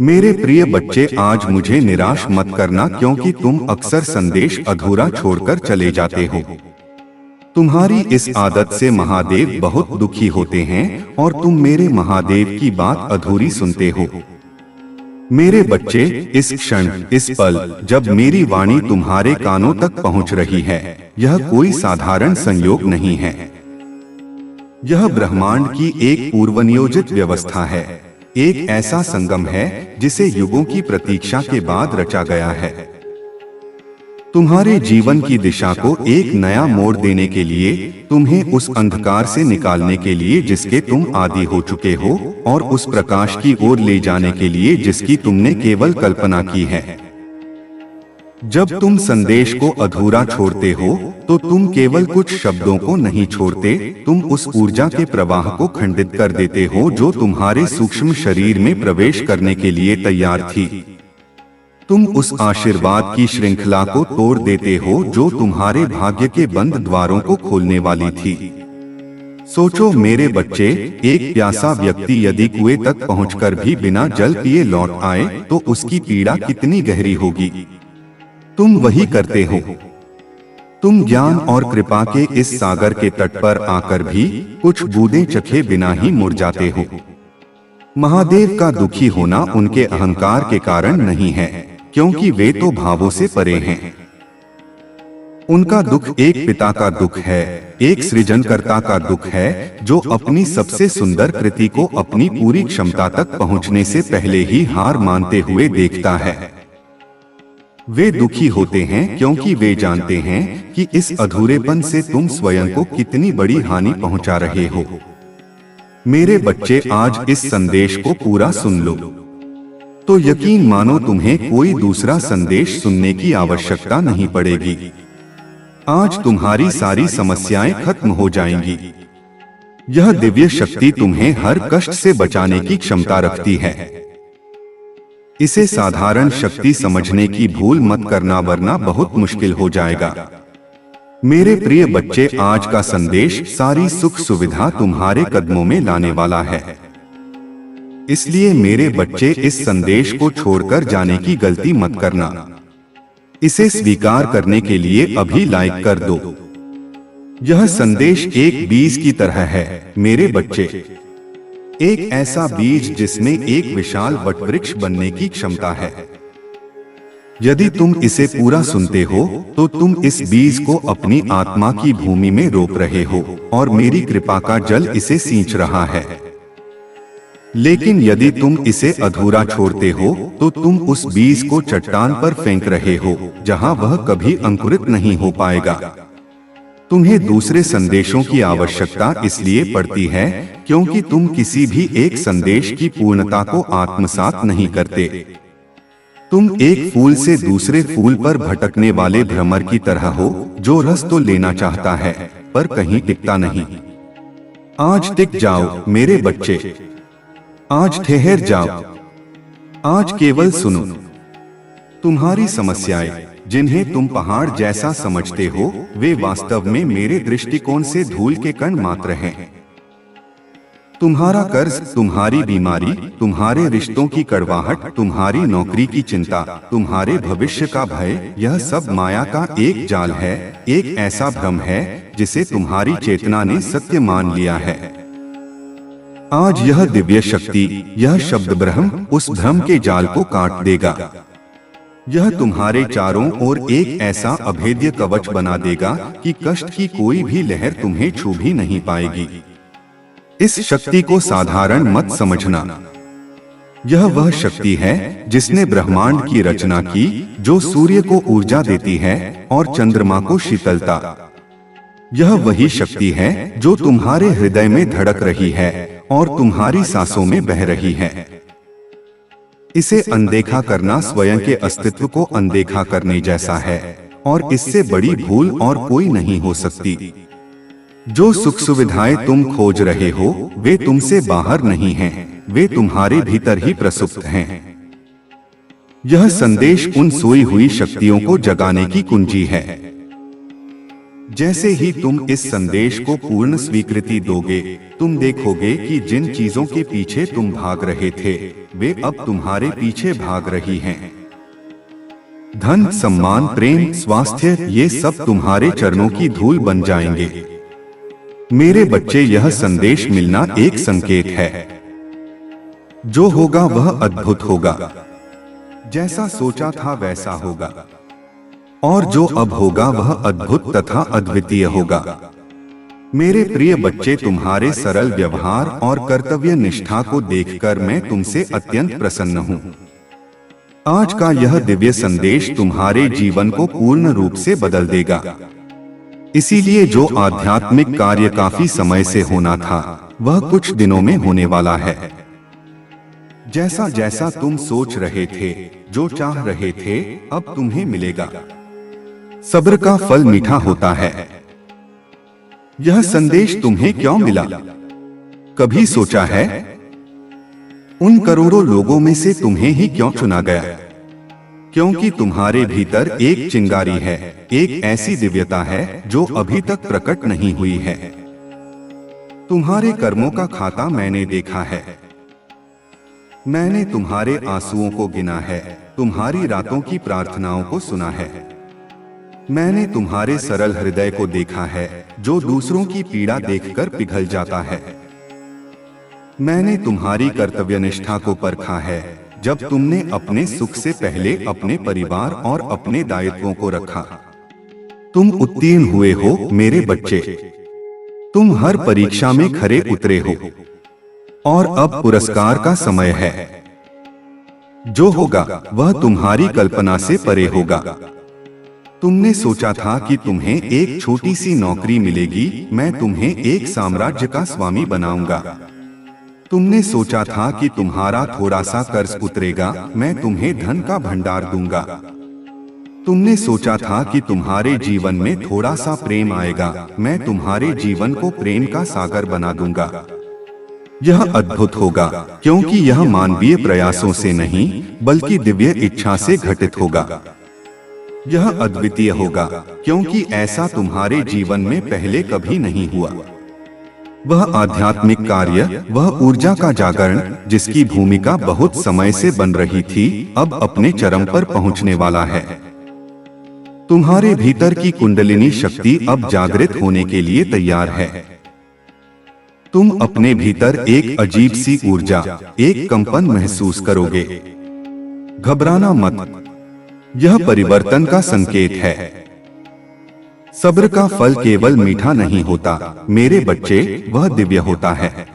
मेरे प्रिय बच्चे, आज मुझे निराश मत करना, क्योंकि तुम अक्सर संदेश अधूरा छोड़कर चले जाते हो। तुम्हारी इस आदत से महादेव बहुत दुखी होते हैं और तुम मेरे महादेव की बात अधूरी सुनते हो। मेरे बच्चे, इस क्षण, इस पल, जब मेरी वाणी तुम्हारे कानों तक पहुंच रही है, यह कोई साधारण संयोग नहीं है। यह ब्रह्मांड की एक पूर्वनियोजित व्यवस्था है, एक ऐसा संगम है जिसे युगों की प्रतीक्षा के बाद रचा गया है। तुम्हारे जीवन की दिशा को एक नया मोड़ देने के लिए, तुम्हें उस अंधकार से निकालने के लिए जिसके तुम आदी हो चुके हो, और उस प्रकाश की ओर ले जाने के लिए जिसकी तुमने केवल कल्पना की है। जब तुम संदेश को अधूरा छोड़ते हो तो तुम केवल कुछ शब्दों को नहीं छोड़ते, तुम उस ऊर्जा के प्रवाह को खंडित कर देते हो जो तुम्हारे सूक्ष्म शरीर में प्रवेश करने के लिए तैयार थी। तुम उस आशीर्वाद की श्रृंखला को तोड़ देते हो जो तुम्हारे भाग्य के बंद द्वारों को खोलने वाली थी। सोचो मेरे बच्चे, एक प्यासा व्यक्ति यदि कुएं तक पहुंचकर भी बिना जल पिए लौट आए तो उसकी पीड़ा कितनी गहरी होगी। तुम वही करते हो। तुम ज्ञान और कृपा के इस सागर के तट पर आकर भी कुछ बूंदें चखे बिना ही मुड़ जाते हो। महादेव का दुखी होना उनके अहंकार के कारण नहीं है, क्योंकि वे तो भावों से परे हैं। उनका दुख एक पिता का दुख है, एक सृजनकर्ता का दुख है जो अपनी सबसे सुंदर कृति को अपनी पूरी क्षमता तक पहुंचने से पहले ही हार मानते हुए देखता है। वे दुखी होते हैं क्योंकि वे जानते हैं कि इस अधूरेपन से तुम स्वयं को कितनी बड़ी हानि पहुंचा रहे हो। मेरे बच्चे, आज इस संदेश को पूरा सुन लो, तो यकीन मानो तुम्हें कोई दूसरा संदेश सुनने की आवश्यकता नहीं पड़ेगी। आज तुम्हारी सारी समस्याएं खत्म हो जाएंगी। यह दिव्य शक्ति तुम्हें हर कष्ट से बचाने की क्षमता रखती है। इसे साधारण शक्ति समझने की भूल मत करना, वरना बहुत मुश्किल हो जाएगा। मेरे प्रिय बच्चे, आज का संदेश सारी सुख सुविधा तुम्हारे कदमों में लाने वाला है। इसलिए मेरे बच्चे, इस संदेश को छोड़कर जाने की गलती मत करना। इसे स्वीकार करने के लिए अभी लाइक कर दो। यह संदेश एक बीज की तरह है मेरे बच्चे, एक ऐसा बीज जिसमें एक विशाल वटवृक्ष बनने की क्षमता है। यदि तुम इसे पूरा सुनते हो तो तुम इस बीज को अपनी आत्मा की भूमि में रोप रहे हो और मेरी कृपा का जल इसे सींच रहा है। लेकिन यदि तुम इसे अधूरा छोड़ते हो तो तुम उस बीज को चट्टान पर फेंक रहे हो, जहां वह कभी अंकुरित नहीं हो पाएगा। तुम्हें दूसरे संदेशों की आवश्यकता इसलिए पड़ती है क्योंकि तुम किसी भी एक संदेश की पूर्णता को आत्मसात नहीं करते। तुम एक फूल से दूसरे फूल पर भटकने वाले भ्रमर की तरह हो जो रस तो लेना चाहता है पर कहीं टिकता नहीं। आज टिक जाओ मेरे बच्चे, आज ठहर जाओ, आज केवल सुनो। तुम्हारी समस्याएं जिन्हें तुम पहाड़ जैसा समझते हो, वे वास्तव में मेरे दृष्टिकोण से धूल के कण मात्र हैं। तुम्हारा कर्ज, तुम्हारी बीमारी, तुम्हारे रिश्तों की कड़वाहट, तुम्हारी नौकरी की चिंता, तुम्हारे भविष्य का भय, यह सब माया का एक जाल है, एक ऐसा भ्रम है जिसे तुम्हारी चेतना ने सत्य मान लिया है। आज यह दिव्य शक्ति, यह शब्द ब्रह्म उस भ्रम के जाल को काट देगा। यह तुम्हारे चारों ओर एक ऐसा अभेद्य कवच बना देगा कि कष्ट की कोई भी लहर तुम्हें छू भी नहीं पाएगी। इस शक्ति को साधारण मत समझना। यह वह शक्ति है जिसने ब्रह्मांड की रचना की, जो सूर्य को ऊर्जा देती है और चंद्रमा को शीतलता। यह वही शक्ति है जो तुम्हारे हृदय में धड़क रही है और तुम्हारी सांसों में बह रही है। इसे अनदेखा करना स्वयं के अस्तित्व को अनदेखा करने जैसा है, और इससे बड़ी भूल और कोई नहीं हो सकती। जो सुख सुविधाएं तुम खोज रहे हो वे तुमसे बाहर नहीं हैं, वे तुम्हारे भीतर ही प्रसुप्त हैं। यह संदेश उन सोई हुई शक्तियों को जगाने की कुंजी है जैसे ही तुम इस संदेश को पूर्ण स्वीकृति दोगे, तुम देखोगे कि जिन चीजों के पीछे तुम भाग रहे थे, वे अब तुम्हारे पीछे भाग रही हैं। धन, सम्मान, प्रेम, स्वास्थ्य, ये सब तुम्हारे चरणों की धूल बन जाएंगे। मेरे बच्चे, यह संदेश मिलना एक संकेत है। जो होगा वह अद्भुत होगा। जैसा सोचा था वैसा होगा, और जो अब होगा वह अद्भुत तथा अद्वितीय होगा। मेरे प्रिय बच्चे, तुम्हारे सरल व्यवहार और कर्तव्य निष्ठा को देखकर मैं तुमसे अत्यंत प्रसन्न हूँ। आज का यह दिव्य संदेश तुम्हारे जीवन को पूर्ण रूप से बदल देगा। इसीलिए जो आध्यात्मिक कार्य काफी समय से होना था, वह कुछ दिनों में होने वाला है। जैसा जैसा तुम सोच रहे थे, जो चाह रहे थे, अब तुम्हें मिलेगा। सब्र का फल मीठा होता है। यह संदेश तुम्हें क्यों मिला? कभी सोचा है? उन करोड़ों लोगों में से तुम्हें ही क्यों चुना गया? क्योंकि तुम्हारे भीतर एक चिंगारी है, एक ऐसी दिव्यता है जो अभी तक प्रकट नहीं हुई है। तुम्हारे कर्मों का खाता मैंने देखा है। मैंने तुम्हारे आंसुओं को गिना है, तुम्हारी रातों की प्रार्थनाओं को सुना है। मैंने तुम्हारे सरल हृदय को देखा है, जो दूसरों की पीड़ा देखकर पिघल जाता है। मैंने तुम्हारी कर्तव्यनिष्ठा को परखा है, जब तुमने अपने सुख से पहले अपने परिवार और अपने दायित्वों को रखा। तुम उत्तीर्ण हुए हो मेरे बच्चे। तुम हर परीक्षा में खरे उतरे हो, और अब पुरस्कार का समय है। जो होगा वह तुम्हारी कल्पना से परे होगा। तुमने सोचा था कि तुम्हें एक छोटी सी नौकरी मिलेगी, मैं तुम्हें एक साम्राज्य का स्वामी बनाऊंगा। तुमने सोचा था कि तुम्हारा थोड़ा सा कर्ज उतरेगा, मैं तुम्हें धन का भंडार दूंगा। तुमने सोचा था कि तुम्हारे जीवन में थोड़ा सा प्रेम आएगा, मैं तुम्हारे जीवन को प्रेम का सागर बना दूंगा। यह अद्भुत होगा, क्योंकि यह मानवीय प्रयासों से नहीं, बल्कि दिव्य इच्छा से घटित होगा। यह अद्वितीय होगा, क्योंकि ऐसा तुम्हारे जीवन में पहले कभी नहीं हुआ। वह आध्यात्मिक कार्य, वह ऊर्जा का जागरण, जिसकी भूमिका बहुत समय से बन रही थी, अब अपने चरम पर पहुंचने वाला है। तुम्हारे भीतर की कुंडलिनी शक्ति अब जागृत होने के लिए तैयार है। तुम अपने भीतर एक अजीब सी ऊर्जा, एक कंपन महसूस करोगे। घबराना मत, यह परिवर्तन का संकेत है। सब्र का फल केवल मीठा नहीं होता मेरे बच्चे, वह दिव्य होता है।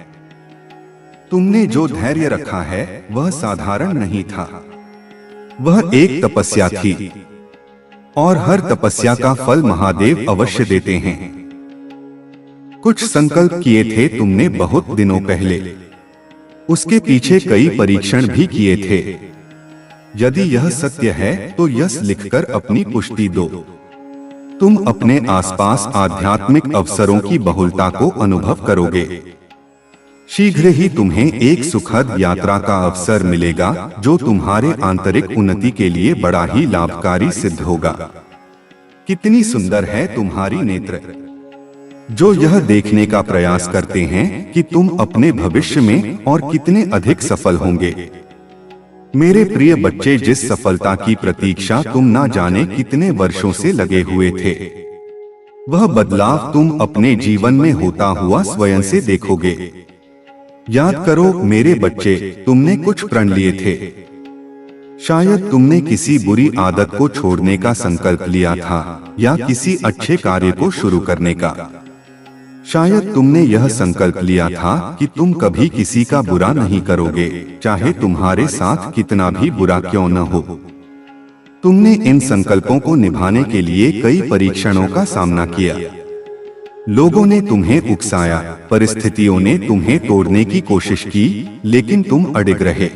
तुमने जो धैर्य रखा है वह साधारण नहीं था, वह एक तपस्या थी, और हर तपस्या का फल महादेव अवश्य देते हैं। कुछ संकल्प किए थे तुमने बहुत दिनों पहले, उसके पीछे कई परीक्षण भी किए थे। यदि यह सत्य है तो यस लिखकर अपनी पुष्टि दो। तुम अपने आसपास आध्यात्मिक अवसरों की बहुलता को अनुभव करोगे। शीघ्र ही तुम्हें एक सुखद यात्रा का अवसर मिलेगा, जो तुम्हारे आंतरिक उन्नति के लिए बड़ा ही लाभकारी सिद्ध होगा। कितनी सुंदर है तुम्हारी नेत्र, जो यह देखने का प्रयास करते हैं कि तुम अपने भविष्य में और कितने अधिक सफल होंगे। मेरे प्रिय बच्चे, जिस सफलता की प्रतीक्षा तुम ना जाने कितने वर्षों से लगे हुए थे, वह बदलाव तुम अपने जीवन में होता हुआ स्वयं से देखोगे। याद करो मेरे बच्चे, तुमने कुछ प्रण लिए थे। शायद तुमने किसी बुरी आदत को छोड़ने का संकल्प लिया था, या किसी अच्छे कार्य को शुरू करने का। शायद तुमने यह संकल्प लिया था कि तुम कभी किसी का बुरा नहीं करोगे, चाहे तुम्हारे साथ कितना भी बुरा क्यों न हो। तुमने इन संकल्पों को निभाने के लिए कई परीक्षणों का सामना किया। लोगों ने तुम्हें उकसाया, परिस्थितियों ने तुम्हें तोड़ने की कोशिश की, लेकिन तुम अडिग रहे।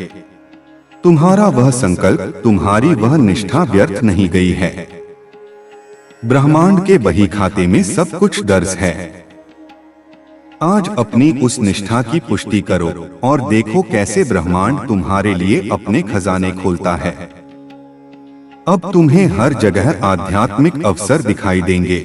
तुम्हारा वह संकल्प, तुम्हारी वह निष्ठा व्यर्थ नहीं गई है। ब्रह्मांड के बही खाते में सब कुछ दर्ज है। आज अपनी उस निष्ठा की पुष्टि करो और देखो कैसे ब्रह्मांड तुम्हारे लिए अपने खजाने खोलता है। अब तुम्हें हर जगह आध्यात्मिक अवसर दिखाई देंगे।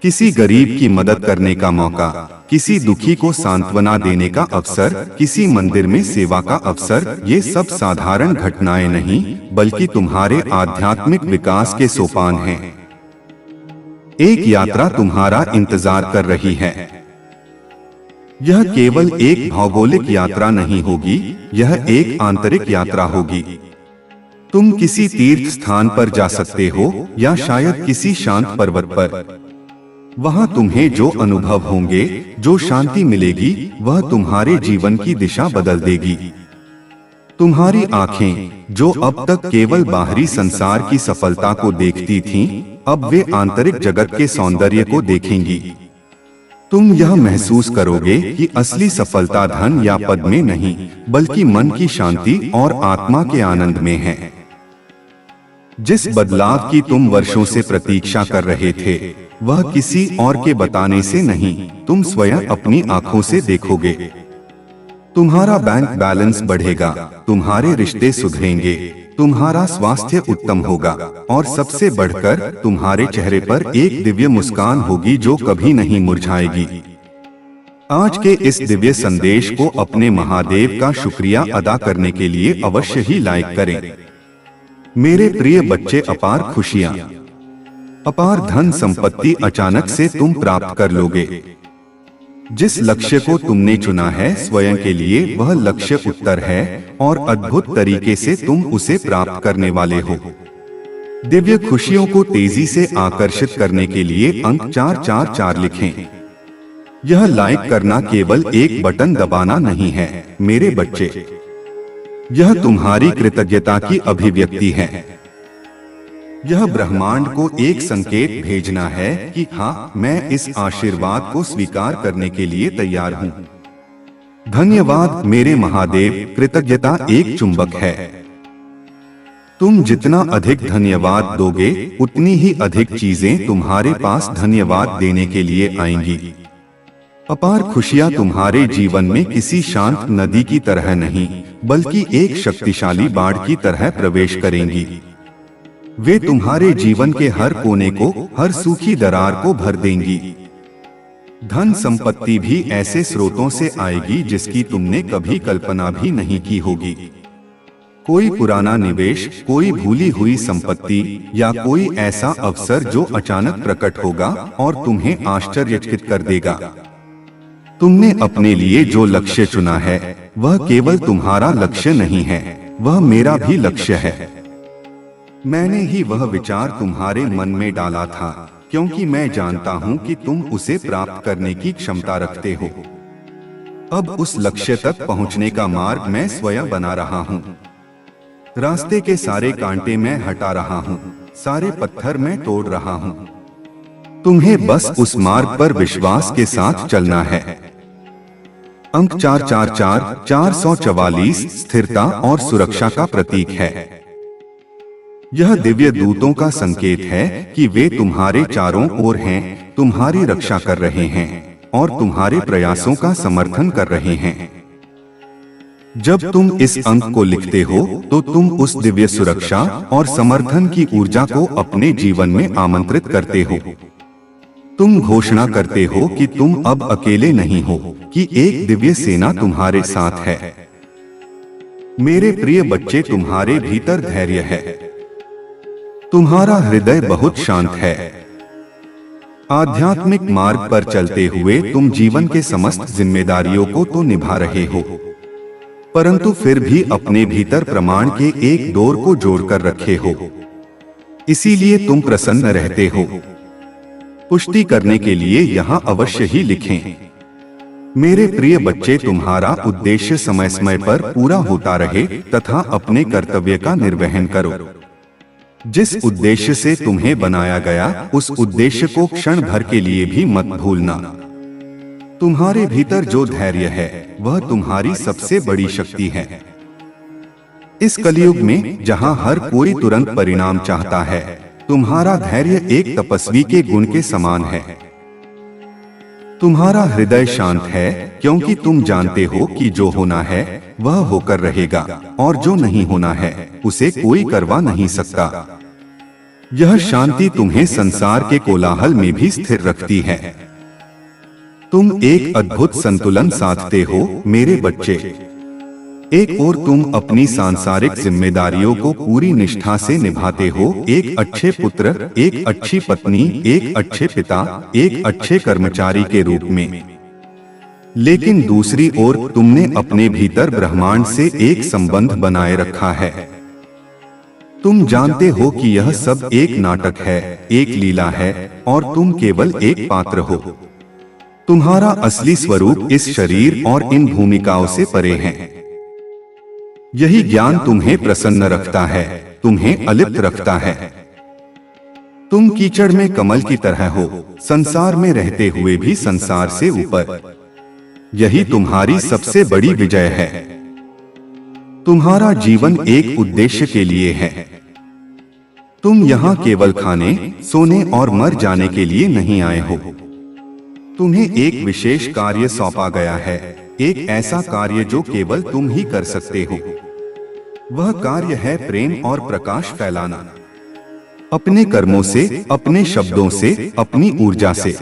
किसी गरीब की मदद करने का मौका, किसी दुखी को सांत्वना देने का अवसर, किसी मंदिर में सेवा का अवसर, ये सब साधारण घटनाएं नहीं बल्कि तुम्हारे आध्यात्मिक विकास के सोपान हैं। एक यात्रा तुम्हारा इंतजार कर रही है। यह केवल एक भौगोलिक यात्रा नहीं होगी, यह एक आंतरिक यात्रा होगी। तुम किसी तीर्थ स्थान पर जा सकते हो या शायद किसी शांत पर्वत पर। वहां तुम्हें जो अनुभव होंगे, जो शांति मिलेगी, वह तुम्हारे जीवन की दिशा बदल देगी। तुम्हारी आंखें जो अब तक केवल बाहरी संसार की सफलता को देखती थीं, अब वे आंतरिक जगत के सौंदर्य को देखेंगी। तुम यह महसूस करोगे कि असली सफलता धन या पद में नहीं, बल्कि मन की शांति और आत्मा के आनंद में है। जिस बदलाव की तुम वर्षों से प्रतीक्षा कर रहे थे, वह किसी और के बताने से नहीं, तुम स्वयं अपनी आंखों से देखोगे। तुम्हारा बैंक बैलेंस बढ़ेगा, तुम्हारे रिश्ते सुधरेंगे, तुम्हारा स्वास्थ्य उत्तम होगा और सबसे बढ़कर तुम्हारे चेहरे पर एक दिव्य मुस्कान होगी जो कभी नहीं मुरझाएगी। आज के इस दिव्य संदेश को अपने महादेव का शुक्रिया अदा करने के लिए अवश्य ही लाइक करें। मेरे प्रिय बच्चे, अपार खुशियां, अपार धन संपत्ति अचानक से तुम प्राप्त कर लोगे। जिस लक्ष्य को तुमने चुना है स्वयं के लिए, वह लक्ष्य उत्तर है और अद्भुत तरीके से तुम उसे प्राप्त करने वाले हो। दिव्य खुशियों को तेजी से आकर्षित करने के लिए अंक 444 लिखें। यह लाइक करना केवल एक बटन दबाना नहीं है मेरे बच्चे, यह तुम्हारी कृतज्ञता की अभिव्यक्ति है। यह ब्रह्मांड को एक संकेत भेजना है कि हाँ, मैं इस आशीर्वाद को स्वीकार करने के लिए तैयार हूँ। धन्यवाद मेरे महादेव। कृतज्ञता एक चुंबक है। तुम जितना अधिक धन्यवाद दोगे, उतनी ही अधिक चीजें तुम्हारे पास धन्यवाद देने के लिए आएंगी। अपार खुशियां तुम्हारे जीवन में किसी शांत नदी की तरह नहीं, बल्कि एक शक्तिशाली बाढ़ की तरह प्रवेश करेंगी। वे तुम्हारे जीवन के हर कोने को, हर सूखी दरार को भर देंगी। धन संपत्ति भी ऐसे स्रोतों से आएगी जिसकी तुमने कभी कल्पना भी नहीं की होगी। कोई पुराना निवेश, कोई भूली हुई संपत्ति या कोई ऐसा अवसर जो अचानक प्रकट होगा और तुम्हें आश्चर्यचकित कर देगा। तुमने अपने लिए जो लक्ष्य चुना है, वह केवल तुम्हारा लक्ष्य नहीं है, वह मेरा भी लक्ष्य है। मैंने ही वह विचार तुम्हारे मन में डाला था, क्योंकि मैं जानता हूं कि तुम उसे प्राप्त करने की क्षमता रखते हो। अब उस लक्ष्य तक पहुंचने का मार्ग मैं स्वयं बना रहा हूं। रास्ते के सारे कांटे मैं हटा रहा हूं, सारे पत्थर मैं तोड़ रहा हूं। तुम्हें बस उस मार्ग पर विश्वास के साथ चलना है। अंक 444 444 स्थिरता और सुरक्षा का प्रतीक है। यह दिव्य दूतों का संकेत है कि वे तुम्हारे चारों ओर हैं, तुम्हारी रक्षा कर रहे हैं और तुम्हारे प्रयासों का समर्थन कर रहे हैं। जब तुम इस अंक को लिखते हो, तो तुम उस दिव्य सुरक्षा और समर्थन की ऊर्जा को अपने जीवन में आमंत्रित करते हो। तुम घोषणा करते हो कि तुम अब अकेले नहीं हो, कि एक दिव्य सेना तुम्हारे साथ है। मेरे प्रिय बच्चे, तुम्हारे भीतर धैर्य है। तुम्हारा हृदय बहुत शांत है। आध्यात्मिक मार्ग पर चलते हुए तुम जीवन के समस्त जिम्मेदारियों को तो निभा रहे हो, परंतु फिर भी अपने भीतर प्रमाण के एक डोर को जोड़कर रखे हो। इसीलिए तुम प्रसन्न रहते हो। पुष्टि करने के लिए यहाँ अवश्य ही लिखें। मेरे प्रिय बच्चे, तुम्हारा उद्देश्य समय समय पर पूरा होता रहे तथा अपने कर्तव्य का निर्वहन करो। जिस उद्देश्य से तुम्हें बनाया गया, उस उद्देश्य को क्षण भर के लिए भी मत भूलना। तुम्हारे भीतर जो धैर्य है, वह तुम्हारी सबसे बड़ी शक्ति है। इस कलयुग में जहां हर कोई तुरंत परिणाम चाहता है, तुम्हारा धैर्य एक तपस्वी के गुण के समान है। तुम्हारा हृदय शांत है, क्योंकि तुम जानते हो कि जो होना है वह होकर रहेगा और जो नहीं होना है उसे कोई करवा नहीं सकता। यह शांति तुम्हें संसार के कोलाहल में भी स्थिर रखती है। तुम एक अद्भुत संतुलन साधते हो मेरे बच्चे। एक ओर तुम अपनी सांसारिक जिम्मेदारियों को पूरी निष्ठा से निभाते हो, एक अच्छे पुत्र, एक अच्छी पत्नी, एक अच्छे पिता, एक अच्छे कर्मचारी के रूप में। लेकिन दूसरी ओर तुमने अपने भीतर ब्रह्मांड से एक संबंध बनाए रखा है। तुम जानते हो कि यह सब एक नाटक है, एक लीला है, और तुम केवल एक पात्र हो। तुम्हारा असली स्वरूप इस शरीर और इन भूमिकाओं से परे है। यही ज्ञान तुम्हें प्रसन्न रखता है, तुम्हें अलिप्त रखता है। तुम कीचड़ में कमल की तरह हो, संसार में रहते हुए भी संसार से ऊपर। यही तुम्हारी सबसे बड़ी विजय है। तुम्हारा जीवन एक उद्देश्य के लिए है। तुम यहाँ केवल खाने, सोने और मर जाने के लिए नहीं आए हो। तुम्हें एक विशेष कार्य सौंपा गया है, एक ऐसा कार्य जो केवल तुम ही कर सकते हो। वह कार्य है प्रेम और प्रकाश फैलाना। अपने कर्मों से, अपने शब्दों से, अपनी ऊर्जा से।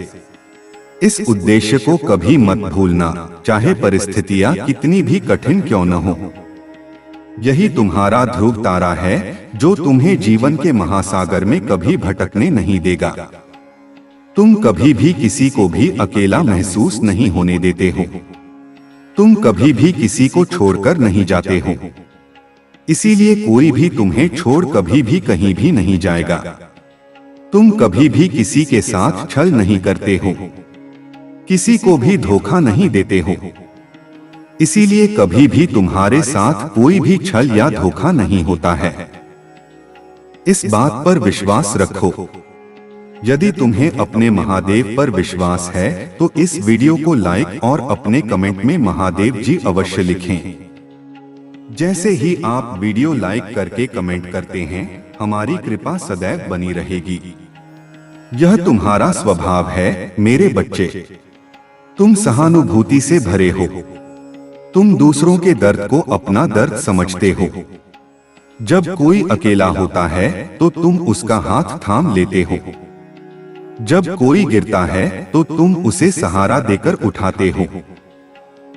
इस उद्देश्य को कभी मत भूलना, चाहे परिस्थितियां कितनी भी कठिन क्यों न हो। यही तुम्हारा ध्रुव तारा है जो तुम्हें जीवन के महासागर में कभी भटकने नहीं देगा। तुम कभी भी किसी को भी अकेला महसूस नहीं होने देते हो। तुम कभी भी किसी को छोड़कर नहीं जाते हो। इसीलिए कोई भी तुम्हें छोड़ कभी भी कहीं भी नहीं जाएगा। तुम कभी भी किसी के साथ छल नहीं करते हो, किसी को भी धोखा नहीं देते हो। इसीलिए कभी भी तुम्हारे साथ कोई भी छल या धोखा नहीं होता है। इस बात पर विश्वास रखो। यदि तुम्हें अपने महादेव पर विश्वास है तो इस वीडियो को लाइक और अपने कमेंट में महादेव जी अवश्य लिखें। जैसे ही आप वीडियो लाइक करके कमेंट करते हैं, हमारी कृपा सदैव बनी रहेगी। यह तुम्हारा स्वभाव है मेरे बच्चे। तुम सहानुभूति से भरे हो। तुम दूसरों के दर्द को अपना दर्द समझते हो। जब कोई अकेला होता है तो तुम उसका हाथ थाम लेते हो। जब कोई गिरता है तो तुम उसे सहारा देकर उठाते हो।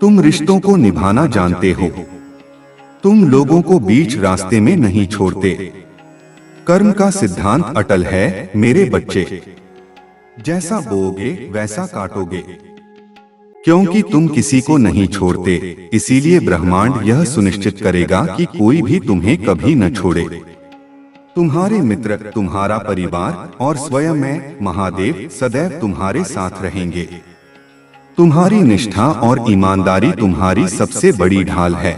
तुम रिश्तों को निभाना जानते हो। तुम लोगों को बीच रास्ते में नहीं छोड़ते। कर्म का सिद्धांत अटल है मेरे बच्चे। जैसा बोओगे वैसा काटोगे। क्योंकि तुम किसी को नहीं छोड़ते, इसीलिए ब्रह्मांड यह सुनिश्चित करेगा कि कोई भी तुम्हें कभी न छोड़े। तुम्हारे मित्र, तुम्हारा परिवार और स्वयं मैं महादेव सदैव तुम्हारे साथ रहेंगे। तुम्हारी निष्ठा और ईमानदारी तुम्हारी सबसे बड़ी ढाल है।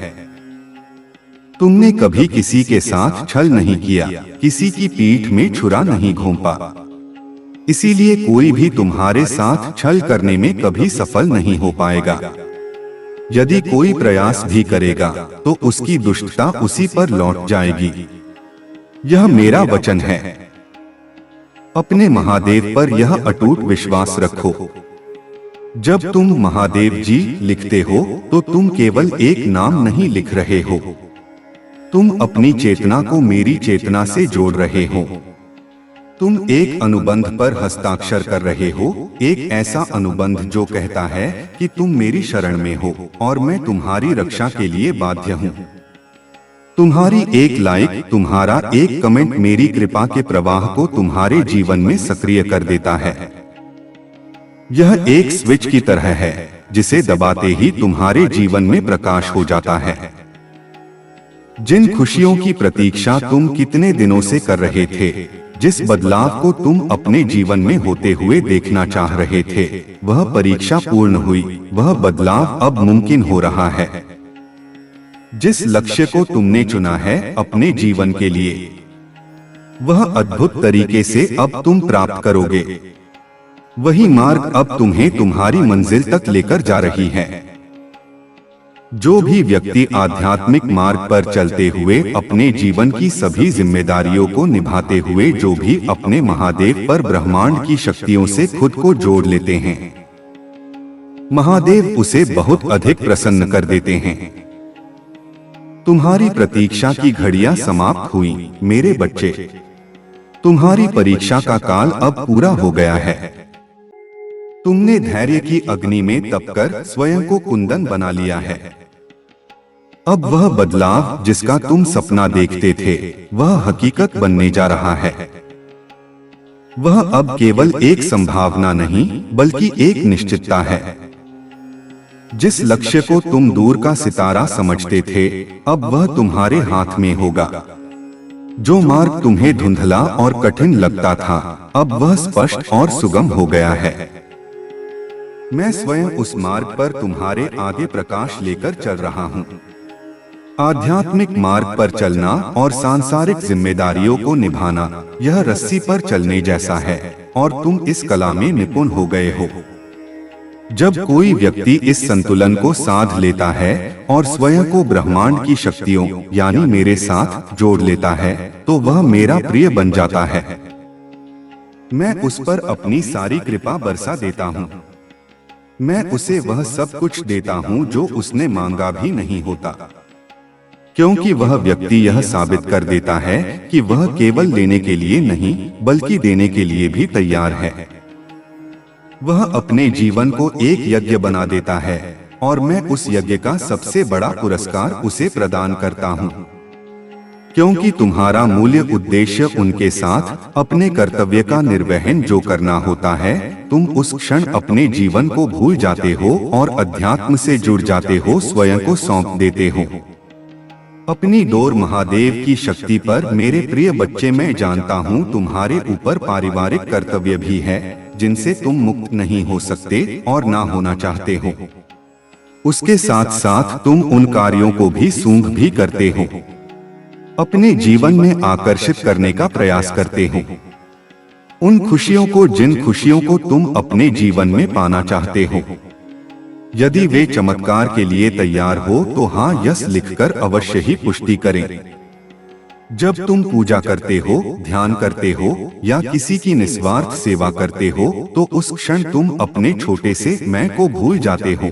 तुमने कभी किसी के साथ छल नहीं किया, किसी की पीठ में छुरा नहीं घोंपा। इसीलिए कोई भी तुम्हारे साथ छल करने में कभी सफल नहीं हो पाएगा। यदि कोई प्रयास भी करेगा तो उसकी दुष्टता उसी पर लौट जाएगी। यह मेरा वचन है। अपने महादेव पर यह अटूट विश्वास रखो। जब तुम महादेव जी लिखते हो तो तुम केवल एक नाम नहीं लिख रहे हो। तुम अपनी चेतना को मेरी चेतना से जोड़ रहे हो। तुम एक अनुबंध पर हस्ताक्षर कर रहे हो, एक ऐसा अनुबंध जो कहता है कि तुम मेरी शरण में हो और मैं तुम्हारी रक्षा के लिए बाध्य हूँ। तुम्हारी एक लाइक, तुम्हारा एक कमेंट मेरी कृपा के प्रवाह को तुम्हारे जीवन में सक्रिय कर देता है। यह एक स्विच की तरह है जिसे दबाते ही तुम्हारे जीवन में प्रकाश हो जाता है। जिन खुशियों की प्रतीक्षा तुम कितने दिनों से कर रहे थे, जिस बदलाव को तुम अपने जीवन में होते हुए देखना चाह रहे थे, वह परीक्षा पूर्ण हुई। वह बदलाव अब मुमकिन हो रहा है। जिस लक्ष्य को तुमने चुना है अपने जीवन के लिए, वह अद्भुत तरीके से अब तुम प्राप्त करोगे। वही मार्ग अब तुम्हें तुम्हारी मंजिल तक लेकर जा रही है। जो भी व्यक्ति आध्यात्मिक मार्ग पर चलते हुए अपने जीवन की सभी जिम्मेदारियों को निभाते हुए जो भी अपने महादेव पर ब्रह्मांड की शक्तियों से खुद को जोड़ लेते हैं, महादेव उसे बहुत अधिक प्रसन्न कर देते हैं। तुम्हारी प्रतीक्षा की घड़ियां समाप्त हुई मेरे बच्चे। तुम्हारी परीक्षा का काल अब पूरा हो गया है। तुमने धैर्य की अग्नि में तपकर स्वयं को कुंदन बना लिया है। अब वह बदलाव जिसका तुम सपना देखते थे, वह हकीकत बनने जा रहा है। वह अब केवल एक संभावना नहीं, बल्कि एक निश्चितता है। जिस लक्ष्य को तुम दूर का सितारा समझते थे, अब वह तुम्हारे हाथ में होगा। जो मार्ग तुम्हें धुंधला और कठिन लगता था, अब वह स्पष्ट और सुगम हो गया है। मैं स्वयं उस मार्ग पर तुम्हारे आगे प्रकाश लेकर चल रहा हूँ। आध्यात्मिक मार्ग पर चलना और सांसारिक जिम्मेदारियों को निभाना, यह रस्सी पर चलने जैसा है, और तुम इस कला में निपुण हो गए हो। जब कोई व्यक्ति इस संतुलन को साध लेता है और स्वयं को ब्रह्मांड की शक्तियों यानी मेरे साथ जोड़ लेता है, तो वह मेरा प्रिय बन जाता है। मैं उस पर अपनी सारी कृपा बरसा देता हूँ। मैं उसे वह सब कुछ देता हूँ जो उसने मांगा भी नहीं होता, क्योंकि वह व्यक्ति यह साबित कर देता है कि वह केवल लेने के लिए नहीं, बल्कि देने के लिए भी तैयार है। वह अपने जीवन को एक यज्ञ बना देता है, और मैं उस यज्ञ का सबसे बड़ा पुरस्कार उसे प्रदान करता हूँ। क्योंकि तुम्हारा मूल्य उद्देश्य उनके साथ अपने कर्तव्य का निर्वहन जो करना होता है, तुम उस क्षण अपने जीवन को भूल जाते हो और अध्यात्म से जुड़ जाते हो, स्वयं को सौंप देते हो। अपनी डोर महादेव की शक्ति पर मेरे प्रिय बच्चे, मैं जानता हूँ तुम्हारे ऊपर पारिवारिक कर्तव्य भी है, जिनसे तुम मुक्त नहीं हो सकते और ना होना चाहते हो। उसके साथ साथ तुम उन कार्यों को भी सूंघ भी करते हो, अपने जीवन में आकर्षित करने का प्रयास करते हो। उन खुशियों को, जिन खुशियों को तुम अपने जीवन में पाना चाहते हो। यदि वे चमत्कार के लिए तैयार हो तो हाँ यस लिखकर अवश्य ही पुष्टि करें। जब तुम पूजा करते हो, ध्यान करते हो या किसी की निस्वार्थ सेवा करते हो, तो उस क्षण तुम अपने छोटे से मैं को भूल जाते हो।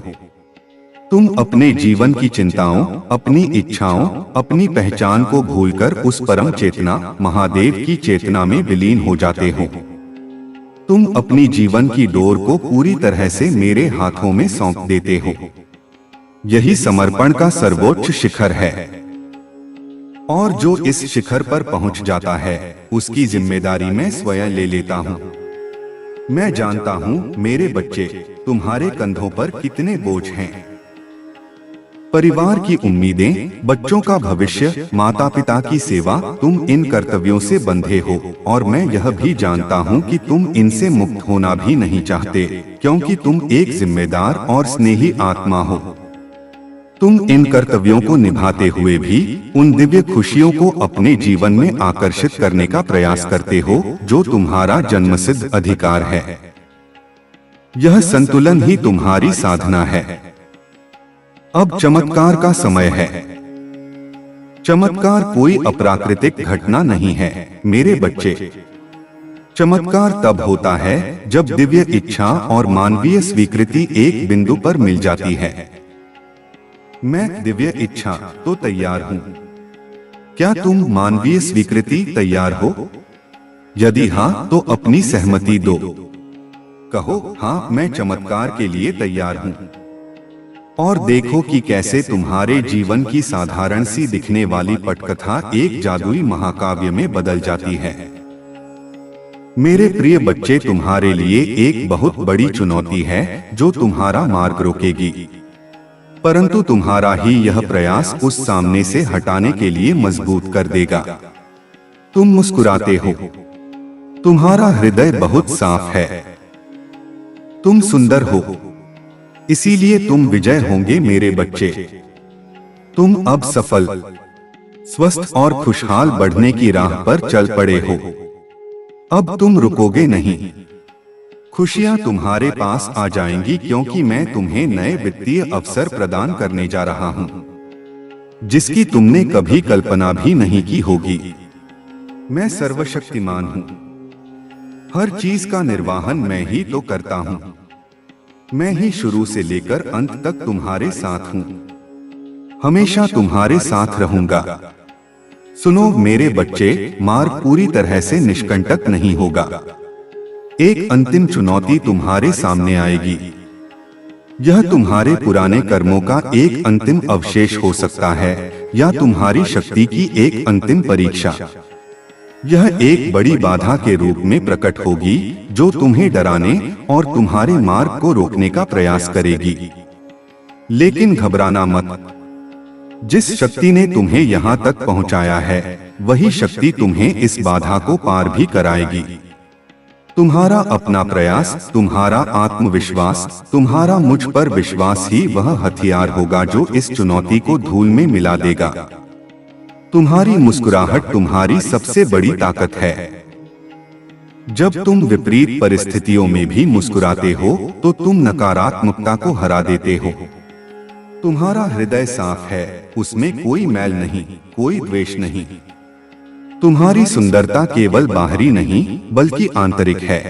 तुम अपने जीवन की चिंताओं, अपनी इच्छाओं, अपनी पहचान को भूलकर उस परम चेतना महादेव की चेतना में विलीन हो जाते हो। तुम अपनी जीवन की डोर को पूरी तरह से मेरे हाथों में सौंप देते हो। यही समर्पण का सर्वोच्च शिखर है, और जो इस शिखर पर पहुंच जाता है, उसकी जिम्मेदारी मैं स्वयं ले लेता हूं। मैं जानता हूं मेरे बच्चे, तुम्हारे कंधों पर कितने बोझ हैं। परिवार की उम्मीदें, बच्चों का भविष्य, माता पिता की सेवा, तुम इन कर्तव्यों से बंधे हो, और मैं यह भी जानता हूँ कि तुम इनसे मुक्त होना भी नहीं चाहते, क्योंकि तुम एक जिम्मेदार और स्नेही आत्मा हो। तुम इन कर्तव्यों को निभाते हुए भी उन दिव्य खुशियों को अपने जीवन में आकर्षित करने का प्रयास करते हो, जो तुम्हारा जन्मसिद्ध अधिकार है। यह संतुलन ही तुम्हारी साधना है। अब चमत्कार का समय है। चमत्कार कोई अप्राकृतिक घटना नहीं है मेरे बच्चे। चमत्कार तब होता है जब दिव्य इच्छा और मानवीय स्वीकृति एक बिंदु पर मिल जाती है। मैं दिव्य इच्छा तो तैयार हूँ। क्या तुम मानवीय स्वीकृति तैयार हो? यदि हाँ, तो अपनी सहमति दो। कहो हाँ, मैं चमत्कार के लिए तैयार हूँ। और देखो कि कैसे तुम्हारे जीवन की साधारण सी दिखने वाली पटकथा एक जादुई महाकाव्य में बदल जाती है। मेरे प्रिय बच्चे, तुम्हारे लिए एक बहुत बड़ी चुनौती है जो तुम्हारा मार्ग रोकेगी, परंतु तुम्हारा ही यह प्रयास उस सामने से हटाने के लिए मजबूत कर देगा। तुम मुस्कुराते हो, तुम्हारा हृदय बहुत साफ है, तुम सुंदर हो, इसीलिए तुम विजय होंगे मेरे बच्चे। तुम अब सफल, स्वस्थ और खुशहाल बढ़ने की राह पर चल पड़े हो। अब तुम रुकोगे नहीं। खुशियां तुम्हारे पास आ जाएंगी, क्योंकि मैं तुम्हें नए वित्तीय अवसर प्रदान करने जा रहा हूं, जिसकी तुमने कभी कल्पना भी नहीं की होगी। मैं सर्वशक्तिमान हूं। हर चीज का निर्वहन मैं ही तो करता हूं। मैं ही शुरू से लेकर अंत तक तुम्हारे साथ हूँ, हमेशा तुम्हारे साथ रहूंगा। सुनो मेरे बच्चे, मार्ग पूरी तरह से निष्कंटक नहीं होगा। एक अंतिम चुनौती तुम्हारे सामने आएगी। यह तुम्हारे पुराने कर्मों का एक अंतिम अवशेष हो सकता है या तुम्हारी शक्ति की एक अंतिम परीक्षा। यह एक बड़ी बाधा के रूप में प्रकट होगी जो तुम्हें डराने और तुम्हारे मार्ग को रोकने का प्रयास करेगी। लेकिन घबराना मत। जिस शक्ति ने तुम्हें यहाँ तक पहुँचाया है, वही शक्ति तुम्हें इस बाधा को पार भी कराएगी। तुम्हारा अपना प्रयास, तुम्हारा आत्मविश्वास, तुम्हारा मुझ पर विश्वास ही वह हथियार होगा जो इस चुनौती को धूल में मिला देगा। तुम्हारी मुस्कुराहट तुम्हारी सबसे बड़ी ताकत है। जब तुम विपरीत परिस्थितियों में भी मुस्कुराते हो तो तुम नकारात्मकता को हरा देते हो। तुम्हारा हृदय साफ है, उसमें कोई मैल नहीं, कोई द्वेष नहीं। तुम्हारी सुंदरता केवल बाहरी नहीं बल्कि आंतरिक है।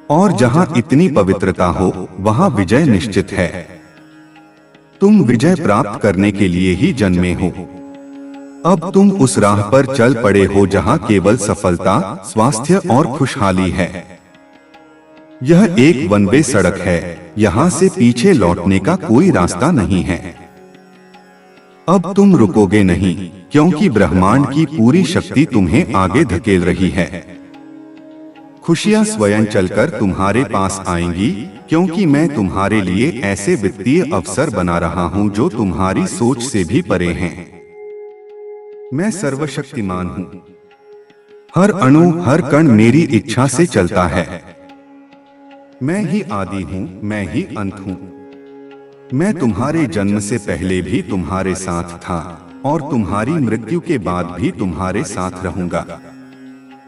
और जहां इतनी पवित्रता हो, वहां विजय निश्चित है। तुम विजय प्राप्त करने के लिए ही जन्मे हो। अब तुम उस राह पर चल पड़े हो जहां केवल सफलता, स्वास्थ्य और खुशहाली है। यह एक वन वे सड़क है, यहां से पीछे लौटने का कोई रास्ता नहीं है। अब तुम रुकोगे नहीं, क्योंकि ब्रह्मांड की पूरी शक्ति तुम्हें आगे धकेल रही है। खुशियां स्वयं चलकर तुम्हारे पास आएंगी, क्योंकि मैं तुम्हारे लिए ऐसे वित्तीय अवसर बना रहा हूं जो तुम्हारी सोच से भी परे हैं। मैं सर्वशक्तिमान हूं। हर अणु, हर कण मेरी इच्छा से चलता है। मैं ही आदि हूं, मैं ही अंत हूं। मैं तुम्हारे जन्म से पहले भी तुम्हारे साथ था और तुम्हारी मृत्यु के बाद भी तुम्हारे साथ रहूंगा।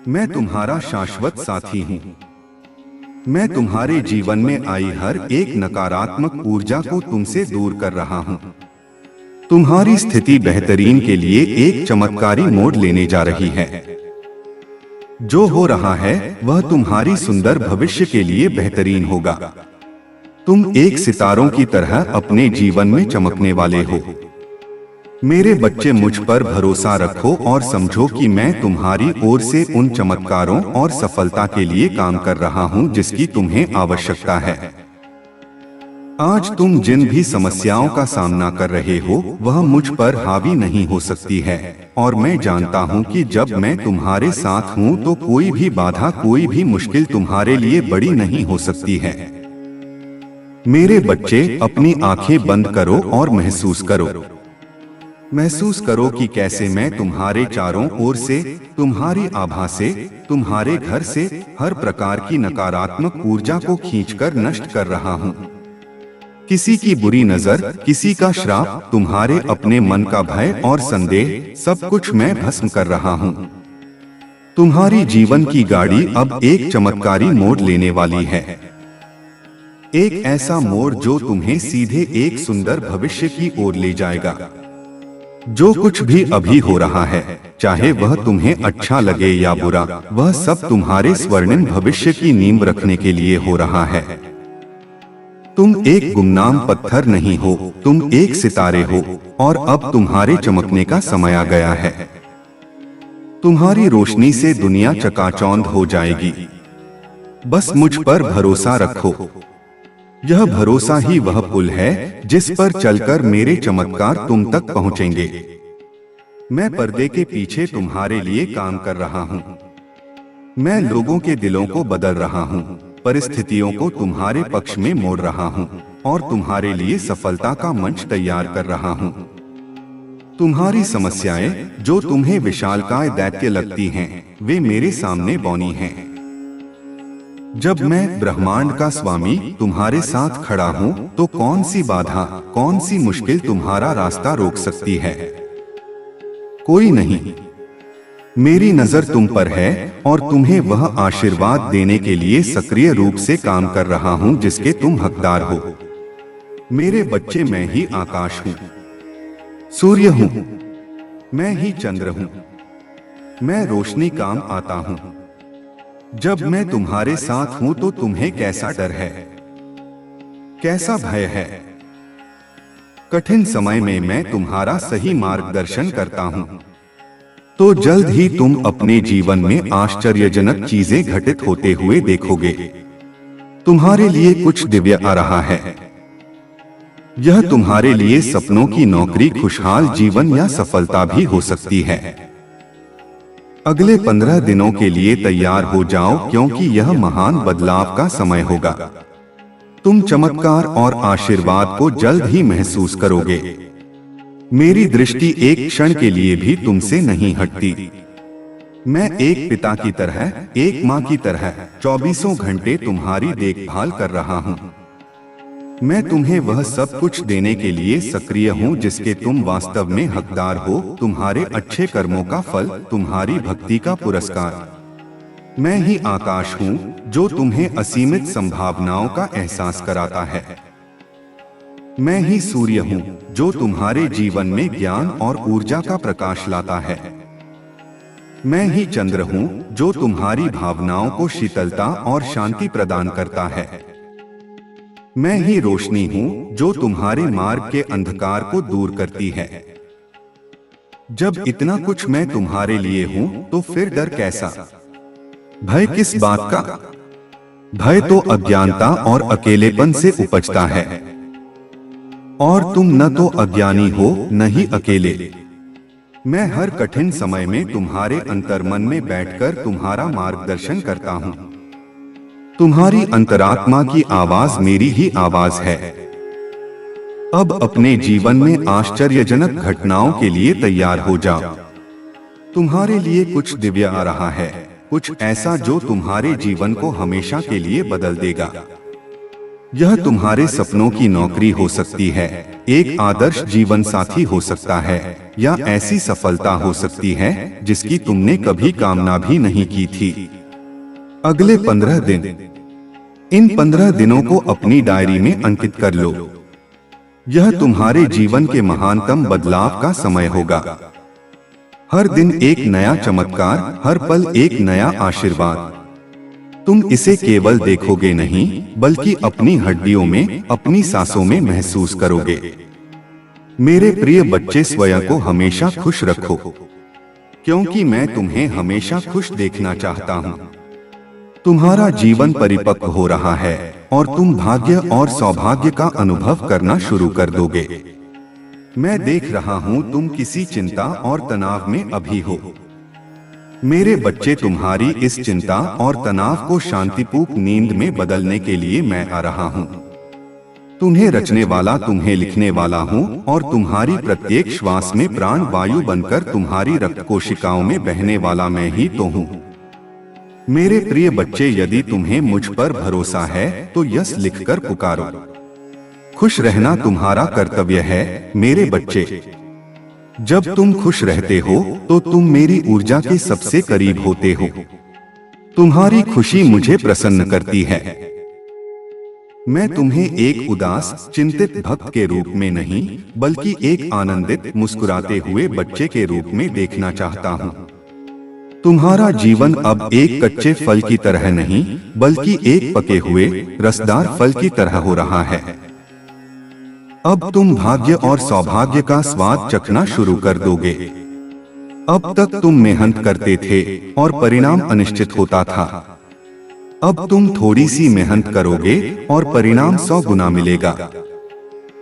मैं तुम्हारा शाश्वत साथी हूं। मैं तुम्हारे जीवन में आई हर एक नकारात्मक ऊर्जा को तुमसे दूर कर रहा हूं। तुम्हारी स्थिति बेहतरीन के लिए एक चमत्कारी मोड़ लेने जा रही है। जो हो रहा है वह तुम्हारी सुंदर भविष्य के लिए बेहतरीन होगा। तुम एक सितारों की तरह अपने जीवन में चमकने वाले हो। मेरे बच्चे, मुझ पर भरोसा रखो और समझो कि मैं तुम्हारी ओर से उन चमत्कारों और सफलता के लिए काम कर रहा हूं जिसकी तुम्हें आवश्यकता है। आज तुम जिन भी समस्याओं का सामना कर रहे हो वह मुझ पर हावी नहीं हो सकती है, और मैं जानता हूं कि जब मैं तुम्हारे साथ हूं तो कोई भी बाधा, कोई भी मुश्किल तुम्हारे लिए बड़ी नहीं हो सकती है। मेरे बच्चे, अपनी आंखें बंद करो और महसूस करो। महसूस करो कि कैसे मैं तुम्हारे चारों ओर से, तुम्हारी आभा से, तुम्हारे घर से हर प्रकार की नकारात्मक ऊर्जा को खींचकर नष्ट कर रहा हूं। किसी की बुरी नजर, किसी का श्राप, तुम्हारे अपने मन का भय और संदेह, सब कुछ मैं भस्म कर रहा हूं। तुम्हारी जीवन की गाड़ी अब एक चमत्कारी मोड़ लेने वाली है। एक ऐसा मोड़ जो तुम्हें सीधे एक सुंदर भविष्य की ओर ले जाएगा। जो कुछ भी अभी हो रहा है, चाहे वह तुम्हें अच्छा लगे या बुरा, वह सब तुम्हारे स्वर्णिम भविष्य की नींव रखने के लिए हो रहा है। तुम एक गुमनाम पत्थर नहीं हो, तुम एक सितारे हो, और अब तुम्हारे चमकने का समय आ गया है। तुम्हारी रोशनी से दुनिया चकाचौंध हो जाएगी। बस मुझ पर भरोसा रखो। यह भरोसा ही वह पुल है जिस पर चलकर मेरे चमत्कार तुम तक पहुंचेंगे। मैं पर्दे के पीछे तुम्हारे लिए काम कर रहा हूं। मैं लोगों के दिलों को बदल रहा हूं, परिस्थितियों को तुम्हारे पक्ष में मोड़ रहा हूं और तुम्हारे लिए सफलता का मंच तैयार कर रहा हूं। तुम्हारी समस्याएं जो तुम्हें विशालकाय दैत्य लगती हैं, वे मेरे सामने बौनी हैं। जब मैं ब्रह्मांड का स्वामी तुम्हारे साथ खड़ा हूं, तो कौन सी बाधा, कौन सी मुश्किल तुम्हारा रास्ता रोक सकती है? कोई नहीं। मेरी नजर तुम पर है और तुम्हें वह आशीर्वाद देने के लिए सक्रिय रूप से काम कर रहा हूं जिसके तुम हकदार हो। मेरे बच्चे, मैं ही आकाश हूं, सूर्य हूं, मैं ही चंद्र हूं, मैं रोशनी काम आता हूं। जब मैं तुम्हारे साथ हूं तो तुम्हें कैसा डर है, कैसा भय है? कठिन समय में मैं तुम्हारा सही मार्गदर्शन करता हूं। तो जल्द ही तुम अपने जीवन में आश्चर्यजनक चीजें घटित होते हुए देखोगे। तुम्हारे लिए कुछ दिव्य आ रहा है। यह तुम्हारे लिए सपनों की नौकरी, खुशहाल जीवन या सफलता भी हो सकती है। अगले 15 दिनों के लिए तैयार हो जाओ, क्योंकि यह महान बदलाव का समय होगा। तुम चमत्कार और आशीर्वाद को जल्द ही महसूस करोगे। मेरी दृष्टि एक क्षण के लिए भी तुमसे नहीं हटती। मैं एक पिता की तरह, एक माँ की तरह 24 घंटे तुम्हारी देखभाल कर रहा हूँ। मैं तुम्हें वह सब कुछ देने के लिए सक्रिय हूँ जिसके तुम वास्तव में हकदार हो। तुम्हारे अच्छे कर्मों का फल, तुम्हारी भक्ति का पुरस्कार। मैं ही आकाश हूँ जो तुम्हें असीमित संभावनाओं का एहसास कराता है। मैं ही सूर्य हूँ जो तुम्हारे जीवन में ज्ञान और ऊर्जा का प्रकाश लाता है। मैं ही चंद्र हूँ जो तुम्हारी भावनाओं को शीतलता और शांति प्रदान करता है। मैं ही रोशनी हूँ जो तुम्हारे मार्ग के अंधकार को दूर करती है। जब इतना कुछ मैं तुम्हारे लिए हूँ तो फिर डर कैसा? भय किस बात का? भय तो अज्ञानता और अकेलेपन से उपजता है। और तुम न तो अज्ञानी हो न ही अकेले। मैं हर कठिन समय में तुम्हारे अंतर्मन में बैठकर तुम्हारा मार्गदर्शन करता हूँ। तुम्हारी अंतरात्मा की आवाज मेरी ही आवाज है। अब अपने जीवन में आश्चर्यजनक घटनाओं के लिए तैयार हो जाओ। तुम्हारे लिए कुछ दिव्य आ रहा है, कुछ ऐसा जो तुम्हारे जीवन को हमेशा के लिए बदल देगा। यह तुम्हारे सपनों की नौकरी हो सकती है, एक आदर्श जीवन साथी हो सकता है, या ऐसी सफलता हो सकती है जिसकी तुमने कभी कामना भी नहीं की थी। अगले 15 दिन, इन 15 दिनों को अपनी डायरी में अंकित कर लो। यह तुम्हारे जीवन के महानतम बदलाव का समय होगा। हर दिन एक नया चमत्कार, हर पल एक नया आशीर्वाद। तुम इसे केवल देखोगे नहीं, बल्कि अपनी हड्डियों में, अपनी सांसों में महसूस करोगे। मेरे प्रिय बच्चे, स्वयं को हमेशा खुश रखो, क्योंकि मैं तुम्हें हमेशा खुश देखना चाहता हूँ। तुम्हारा जीवन परिपक्व हो रहा है और तुम भाग्य और सौभाग्य का अनुभव करना शुरू कर दोगे। मैं देख रहा हूँ तुम किसी चिंता और तनाव में अभी हो। मेरे बच्चे, तुम्हारी इस चिंता और तनाव को शांतिपूर्ण नींद में बदलने के लिए मैं आ रहा हूँ। तुम्हें रचने वाला, तुम्हें लिखने वाला हूँ और तुम्हारी प्रत्येक श्वास में प्राण वायु बनकर तुम्हारी रक्त कोशिकाओं में बहने वाला मैं ही तो हूँ। मेरे प्रिय बच्चे, यदि तुम्हें मुझ पर भरोसा है तो यस लिखकर पुकारो। खुश रहना तुम्हारा कर्तव्य है मेरे बच्चे। जब तुम खुश रहते हो तो तुम मेरी ऊर्जा के सबसे करीब होते हो। तुम्हारी खुशी मुझे प्रसन्न करती है। मैं तुम्हें एक उदास, चिंतित भक्त के रूप में नहीं, बल्कि एक आनंदित, मुस्कुराते हुए बच्चे के रूप में देखना चाहता हूँ। तुम्हारा जीवन अब एक कच्चे फल की तरह नहीं, बल्कि एक पके हुए, रसदार फल की तरह हो रहा है। अब तुम भाग्य और सौभाग्य का स्वाद चखना शुरू कर दोगे। अब तक तुम मेहनत करते थे और परिणाम अनिश्चित होता था। अब तुम थोड़ी सी मेहनत करोगे और परिणाम 100 गुना मिलेगा।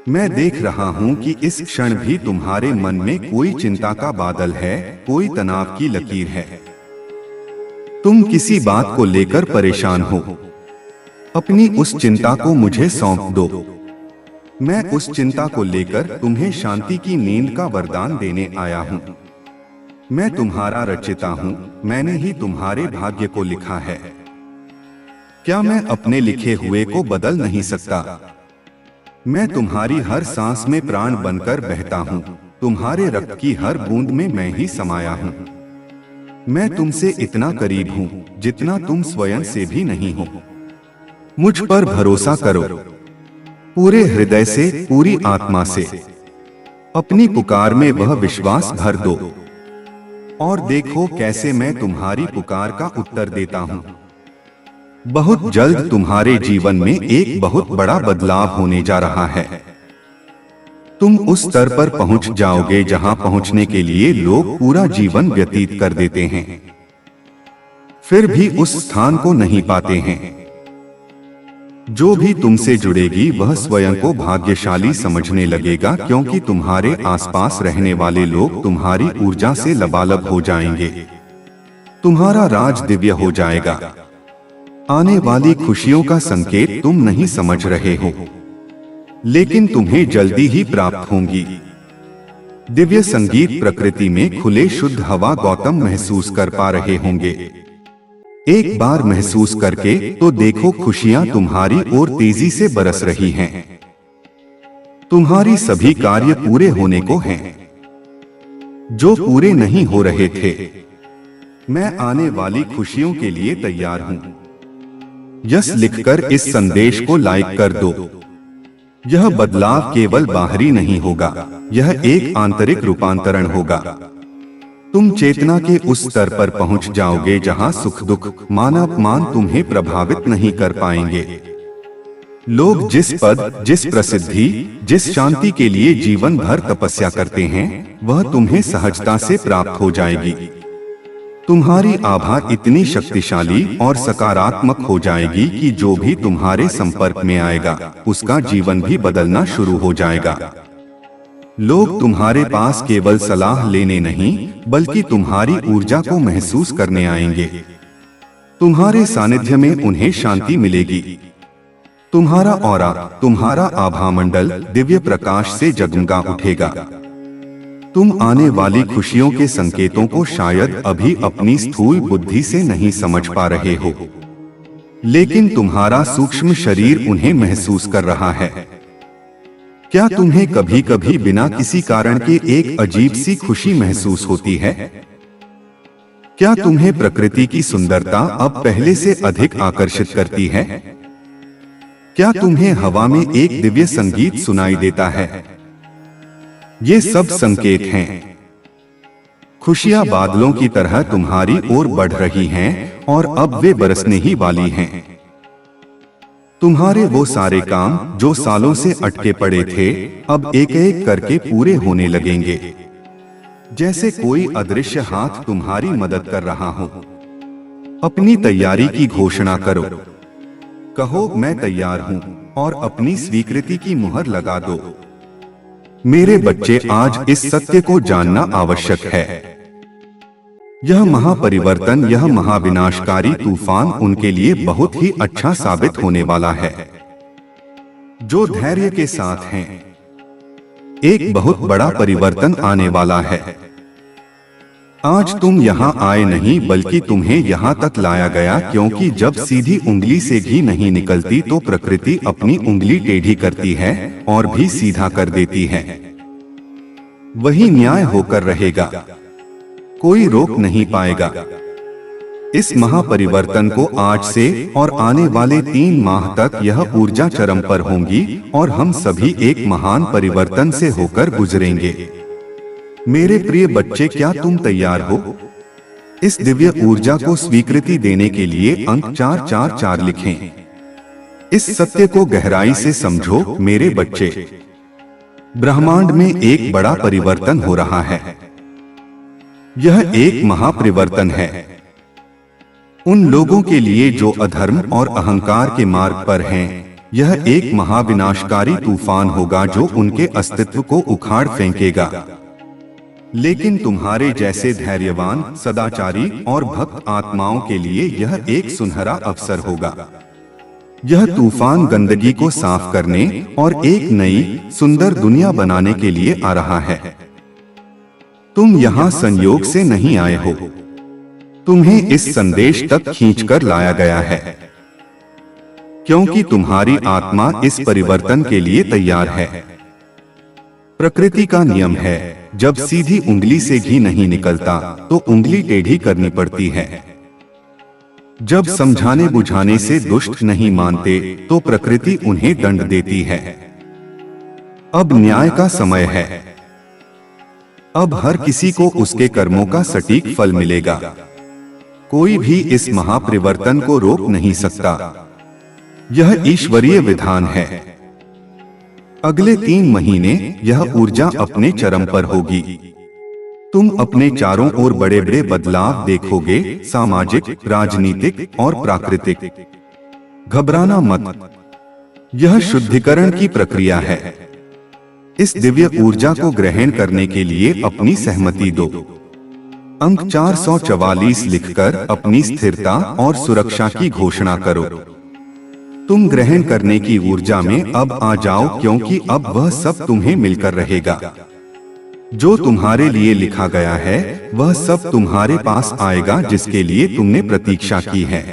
मैं देख रहा हूँ कि इस क्षण भी तुम्हारे मन में कोई चिंता का बादल है, कोई तनाव की लकीर है। तुम किसी बात को लेकर परेशान हो। अपनी उस चिंता को मुझे सौंप दो। मैं उस चिंता को लेकर तुम्हें शांति की नींद का वरदान देने आया हूँ। मैं तुम्हारा रचयिता हूँ, मैंने ही तुम्हारे भाग्य को लिखा है। क्या मैं अपने लिखे हुए को बदल नहीं सकता? मैं तुम्हारी हर सांस में प्राण बनकर बहता हूँ। तुम्हारे रक्त की हर बूंद में मैं ही समाया हूँ। मैं तुमसे इतना करीब हूँ जितना तुम स्वयं से भी नहीं हो। मुझ पर भरोसा करो, पूरे हृदय से, पूरी आत्मा से। अपनी पुकार में वह विश्वास भर दो और देखो कैसे मैं तुम्हारी पुकार का उत्तर देता हूँ। बहुत जल्द तुम्हारे जीवन में एक बहुत बड़ा बदलाव होने जा रहा है। तुम उस स्तर पर पहुंच जाओगे जहां पहुंचने के लिए लोग पूरा जीवन व्यतीत कर देते हैं, फिर भी उस स्थान को नहीं पाते हैं। जो भी तुमसे जुड़ेगी वह स्वयं को भाग्यशाली समझने लगेगा, क्योंकि तुम्हारे आसपास रहने वाले लोग तुम्हारी ऊर्जा से लबालब हो जाएंगे। तुम्हारा राज दिव्य हो जाएगा। आने वाली खुशियों का संकेत तुम नहीं समझ रहे हो, लेकिन तुम्हें जल्दी ही प्राप्त होंगी। दिव्य संगीत प्रकृति में खुले शुद्ध हवा गौतम महसूस कर पा रहे होंगे। एक बार महसूस करके तो देखो, खुशियां तुम्हारी ओर तेजी से बरस रही हैं। तुम्हारी सभी कार्य पूरे होने को हैं, जो पूरे नहीं हो रहे थे। मैं आने वाली खुशियों के लिए तैयार हूं। यस लिखकर इस संदेश को लाइक कर दो। यह बदलाव केवल बाहरी नहीं होगा, यह एक आंतरिक रूपांतरण होगा। तुम चेतना के उस स्तर पर पहुंच जाओगे जहां सुख दुख मान अपमान तुम्हें प्रभावित नहीं कर पाएंगे। लोग जिस पद, जिस प्रसिद्धि, जिस शांति के लिए जीवन भर तपस्या करते हैं, वह तुम्हें सहजता से प्राप्त हो जाएगी। तुम्हारी आभा इतनी शक्तिशाली और सकारात्मक हो जाएगी कि जो भी तुम्हारे संपर्क में आएगा, उसका जीवन भी बदलना शुरू हो जाएगा। लोग तुम्हारे पास केवल सलाह लेने नहीं, बल्कि तुम्हारी ऊर्जा को महसूस करने आएंगे। तुम्हारे सानिध्य में उन्हें शांति मिलेगी। तुम्हारा ऑरा, तुम्हारा आभामंडल दिव्य प्रकाश से जगमगा उठेगा। तुम आने वाली खुशियों के संकेतों को शायद अभी अपनी स्थूल बुद्धि से नहीं समझ पा रहे हो, लेकिन तुम्हारा सूक्ष्म शरीर उन्हें महसूस कर रहा है। क्या तुम्हें कभी कभी बिना किसी कारण के एक अजीब सी खुशी महसूस होती है? क्या तुम्हें प्रकृति की सुंदरता अब पहले से अधिक आकर्षित करती है? क्या तुम्हें हवा में एक दिव्य संगीत सुनाई देता है? ये सब संकेत हैं। खुशियां बादलों की तरह तुम्हारी ओर बढ़ रही हैं और अब वे बरसने ही वाली हैं। तुम्हारे वो सारे काम जो सालों से अटके पड़े थे, अब एक एक करके पूरे होने लगेंगे। जैसे कोई अदृश्य हाथ तुम्हारी मदद कर रहा हो। अपनी तैयारी की घोषणा करो। कहो, मैं तैयार हूं, और अपनी स्वीकृति की मुहर लगा दो। मेरे बच्चे, आज इस सत्य को जानना आवश्यक है। यह महापरिवर्तन, यह महाविनाशकारी तूफान उनके लिए बहुत ही अच्छा साबित होने वाला है जो धैर्य के साथ हैं। एक बहुत बड़ा परिवर्तन आने वाला है। आज तुम यहाँ आए नहीं, बल्कि तुम्हें यहाँ तक लाया गया, क्योंकि जब सीधी उंगली से घी नहीं निकलती तो प्रकृति अपनी उंगली टेढ़ी करती है और भी सीधा कर देती है। वही न्याय होकर रहेगा, कोई रोक नहीं पाएगा। इस महापरिवर्तन को आज से और आने वाले 3 माह तक यह ऊर्जा चरम पर होंगी और हम सभी एक महान परिवर्तन से होकर गुजरेंगे। मेरे प्रिय बच्चे, क्या तुम तैयार हो? इस दिव्य ऊर्जा को स्वीकृति देने के लिए अंक 444 लिखें। इस सत्य को गहराई से समझो मेरे बच्चे। ब्रह्मांड में एक बड़ा परिवर्तन हो रहा है। यह एक महापरिवर्तन है। उन लोगों के लिए जो अधर्म और अहंकार के मार्ग पर हैं, यह एक महाविनाशकारी तूफान होगा जो उनके अस्तित्व को उखाड़ फेंकेगा। लेकिन तुम्हारे जैसे धैर्यवान, सदाचारी और भक्त आत्माओं के लिए यह एक सुनहरा अवसर होगा। यह तूफान गंदगी को साफ करने और एक नई सुंदर दुनिया बनाने के लिए आ रहा है। तुम यहाँ संयोग से नहीं आए हो, तुम्हें इस संदेश तक खींचकर लाया गया है, क्योंकि तुम्हारी आत्मा इस परिवर्तन के लिए तैयार है। प्रकृति का नियम है, जब सीधी उंगली से घी नहीं निकलता तो उंगली टेढ़ी करनी पड़ती है। जब समझाने बुझाने से दुष्ट नहीं मानते तो प्रकृति उन्हें दंड देती है। अब न्याय का समय है। अब हर किसी को उसके कर्मों का सटीक फल मिलेगा। कोई भी इस महापरिवर्तन को रोक नहीं सकता। यह ईश्वरीय विधान है। अगले 3 महीने यह ऊर्जा अपने चरम पर होगी। तुम अपने चारों ओर बड़े बड़े बदलाव देखोगे, सामाजिक, राजनीतिक और प्राकृतिक। घबराना मत, यह शुद्धिकरण की प्रक्रिया है। इस दिव्य ऊर्जा को ग्रहण करने के लिए अपनी सहमति दो। अंक 444 लिखकर अपनी स्थिरता और सुरक्षा की घोषणा करो। तुम ग्रहण करने की ऊर्जा में अब आ जाओ, क्योंकि अब वह सब तुम्हें मिलकर रहेगा। जो तुम्हारे लिए लिखा गया है वह सब तुम्हारे पास आएगा, जिसके लिए तुमने प्रतीक्षा की है।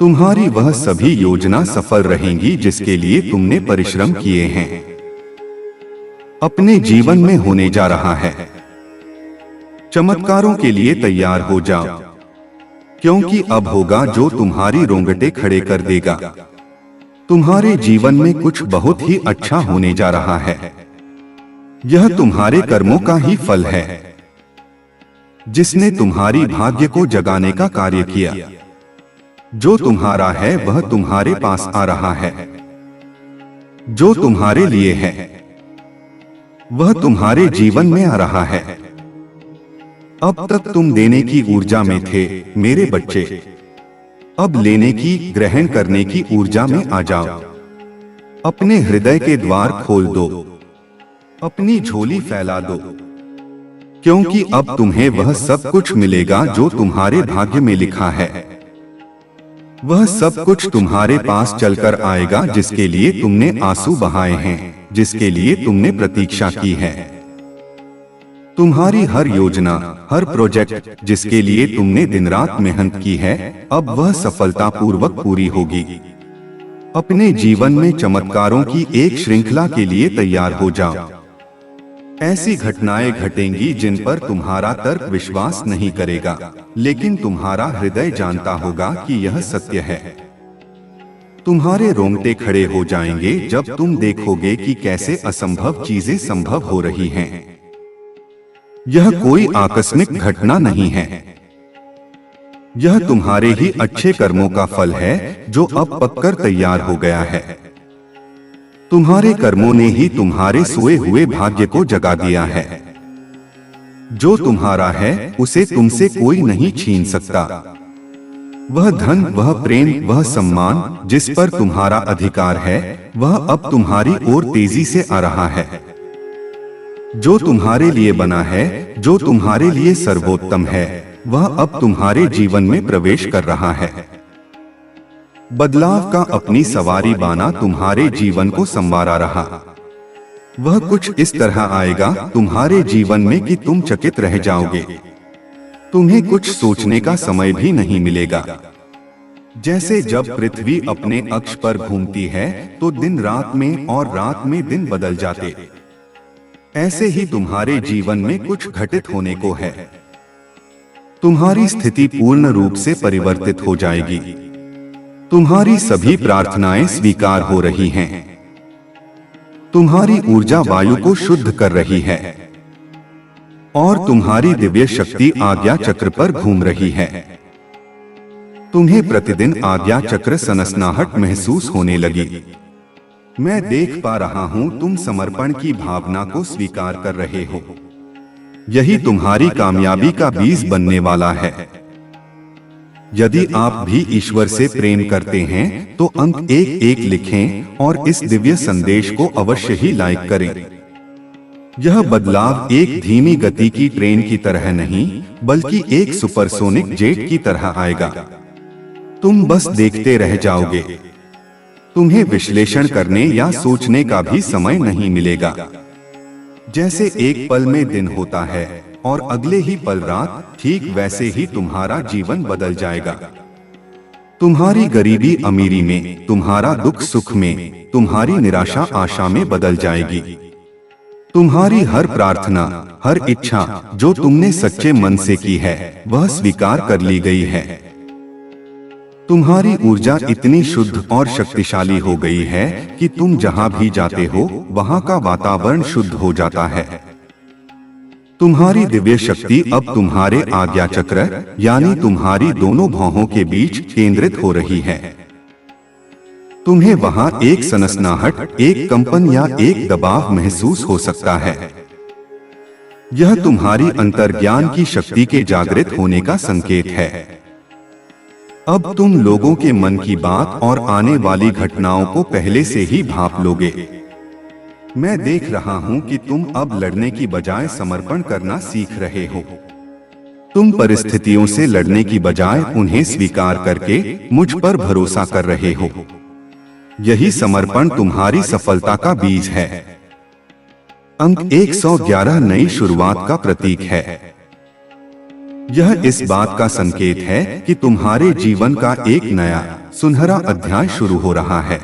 तुम्हारी वह सभी योजना सफल रहेंगी जिसके लिए तुमने परिश्रम किए हैं। अपने जीवन में होने जा रहा है। चमत्कारों के लिए तैयार हो जाओ, क्योंकि अब होगा जो तुम्हारी रोंगटे खड़े कर देगा। तुम्हारे जीवन में कुछ बहुत ही अच्छा होने जा रहा है। यह तुम्हारे कर्मों का ही फल है, जिसने तुम्हारी भाग्य को जगाने का कार्य किया। जो तुम्हारा है वह तुम्हारे पास आ रहा है। जो तुम्हारे लिए है वह तुम्हारे जीवन में आ रहा है। अब तक तुम देने की ऊर्जा में थे मेरे बच्चे, अब लेने की, ग्रहण करने की ऊर्जा में आ जाओ। अपने हृदय के द्वार खोल दो, अपनी झोली फैला दो, क्योंकि अब तुम्हें वह सब कुछ मिलेगा जो तुम्हारे भाग्य में लिखा है। वह सब कुछ तुम्हारे पास चलकर आएगा जिसके लिए तुमने आंसू बहाए हैं, जिसके लिए तुमने प्रतीक्षा की है। तुम्हारी हर योजना, हर प्रोजेक्ट जिसके लिए तुमने दिन रात मेहनत की है, अब वह सफलतापूर्वक पूरी होगी। अपने जीवन में चमत्कारों की एक श्रृंखला के लिए तैयार हो जाओ। ऐसी घटनाएं घटेंगी जिन पर तुम्हारा तर्क विश्वास नहीं करेगा, लेकिन तुम्हारा हृदय जानता होगा कि यह सत्य है। तुम्हारे रोंगटे खड़े हो जाएंगे जब तुम देखोगे कि कैसे असंभव चीजें संभव हो रही हैं। यह कोई आकस्मिक घटना नहीं है। यह तुम्हारे ही अच्छे कर्मों का फल है जो अब पककर तैयार हो गया है। तुम्हारे कर्मों ने ही तुम्हारे सोए हुए भाग्य को जगा दिया है। जो तुम्हारा है उसे तुमसे कोई नहीं छीन सकता। वह धन, वह प्रेम, वह सम्मान जिस पर तुम्हारा अधिकार है, वह अब तुम्हारी ओर तेजी से आ रहा है। जो तुम्हारे लिए बना है, जो तुम्हारे लिए सर्वोत्तम है, वह अब तुम्हारे जीवन में प्रवेश कर रहा है। बदलाव का अपनी सवारी बाना तुम्हारे जीवन को संवारा रहा। वह कुछ इस तरह आएगा तुम्हारे जीवन में कि तुम चकित रह जाओगे। तुम्हें कुछ सोचने का समय भी नहीं मिलेगा। जैसे जब पृथ्वी अपने अक्ष पर घूमती है तो दिन रात में और रात में दिन बदल जाते, ऐसे ही तुम्हारे जीवन में कुछ घटित होने को है। तुम्हारी स्थिति पूर्ण रूप से परिवर्तित हो जाएगी। तुम्हारी सभी प्रार्थनाएं स्वीकार हो रही हैं। तुम्हारी ऊर्जा वायु को शुद्ध कर रही है और तुम्हारी दिव्य शक्ति आज्ञा चक्र पर घूम रही है। तुम्हें प्रतिदिन आज्ञा चक्र सनसनाहट महसूस होने लगी। मैं देख पा रहा हूं तुम समर्पण की भावना को स्वीकार कर रहे हो। यही तुम्हारी कामयाबी का बीज बनने वाला है। यदि आप भी ईश्वर से प्रेम करते हैं तो अंक 1-1 लिखें और इस दिव्य संदेश को अवश्य ही लाइक करें। यह बदलाव एक धीमी गति की ट्रेन की तरह नहीं, बल्कि एक सुपरसोनिक जेट की तरह आएगा। तुम बस देखते रह जाओगे। तुम्हें विश्लेषण करने या सोचने का भी समय नहीं मिलेगा। जैसे एक पल में दिन होता है और अगले ही पल रात, ठीक वैसे ही तुम्हारा जीवन बदल जाएगा। तुम्हारी गरीबी अमीरी में, तुम्हारा दुख सुख में, तुम्हारी निराशा आशा में बदल जाएगी। तुम्हारी हर प्रार्थना, हर इच्छा जो तुमने सच्चे मन से की है, वह स्वीकार कर ली गई है। तुम्हारी ऊर्जा इतनी शुद्ध और शक्तिशाली हो गई है कि तुम जहां भी जाते हो वहां का वातावरण शुद्ध हो जाता है। तुम्हारी दिव्य शक्ति अब तुम्हारे आज्ञा चक्र यानी तुम्हारी दोनों भौहों के बीच केंद्रित हो रही है। तुम्हें वहां एक सनसनाहट, एक कंपन या एक दबाव महसूस हो सकता है। यह तुम्हारी अंतर्ज्ञान की शक्ति के जागृत होने का संकेत है। अब तुम लोगों के मन की बात और आने वाली घटनाओं को पहले से ही भांप लोगे। मैं देख रहा हूं कि तुम अब लड़ने की बजाय समर्पण करना सीख रहे हो। तुम परिस्थितियों से लड़ने की बजाय उन्हें स्वीकार करके मुझ पर भरोसा कर रहे हो। यही समर्पण तुम्हारी सफलता का बीज है। अंक 111 नई शुरुआत का प्रतीक है। यह इस बात का संकेत है कि तुम्हारे जीवन का एक नया सुनहरा अध्याय शुरू हो रहा है।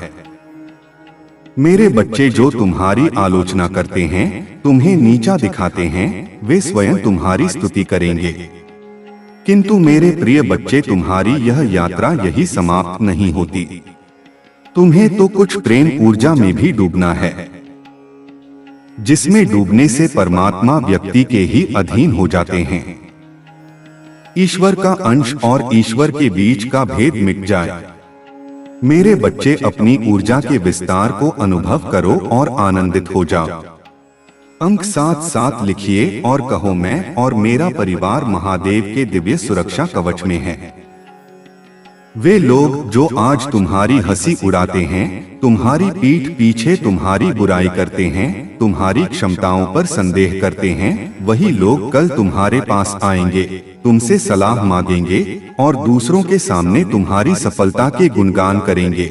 मेरे बच्चे जो तुम्हारी आलोचना करते हैं, तुम्हें नीचा दिखाते हैं, वे स्वयं तुम्हारी स्तुति करेंगे। किंतु मेरे प्रिय बच्चे, तुम्हारी यह यात्रा यही समाप्त नहीं होती। तुम्हें तो कुछ प्रेम ऊर्जा में भी डूबना है, जिसमें डूबने से परमात्मा व्यक्ति के ही अधीन हो जाते हैं। ईश्वर का अंश और ईश्वर के बीच का भेद मिट जाए। मेरे बच्चे, अपनी ऊर्जा के विस्तार को अनुभव करो और आनंदित हो जाओ। अंक 7 लिखिए और कहो, मैं और मेरा परिवार महादेव के दिव्य सुरक्षा कवच में है। वे लोग जो आज तुम्हारी हंसी उड़ाते हैं, तुम्हारी पीठ पीछे तुम्हारी बुराई करते हैं, तुम्हारी क्षमताओं पर संदेह करते हैं, वही लोग कल तुम्हारे पास आएंगे, तुमसे सलाह मांगेंगे और दूसरों के सामने तुम्हारी सफलता के गुणगान करेंगे।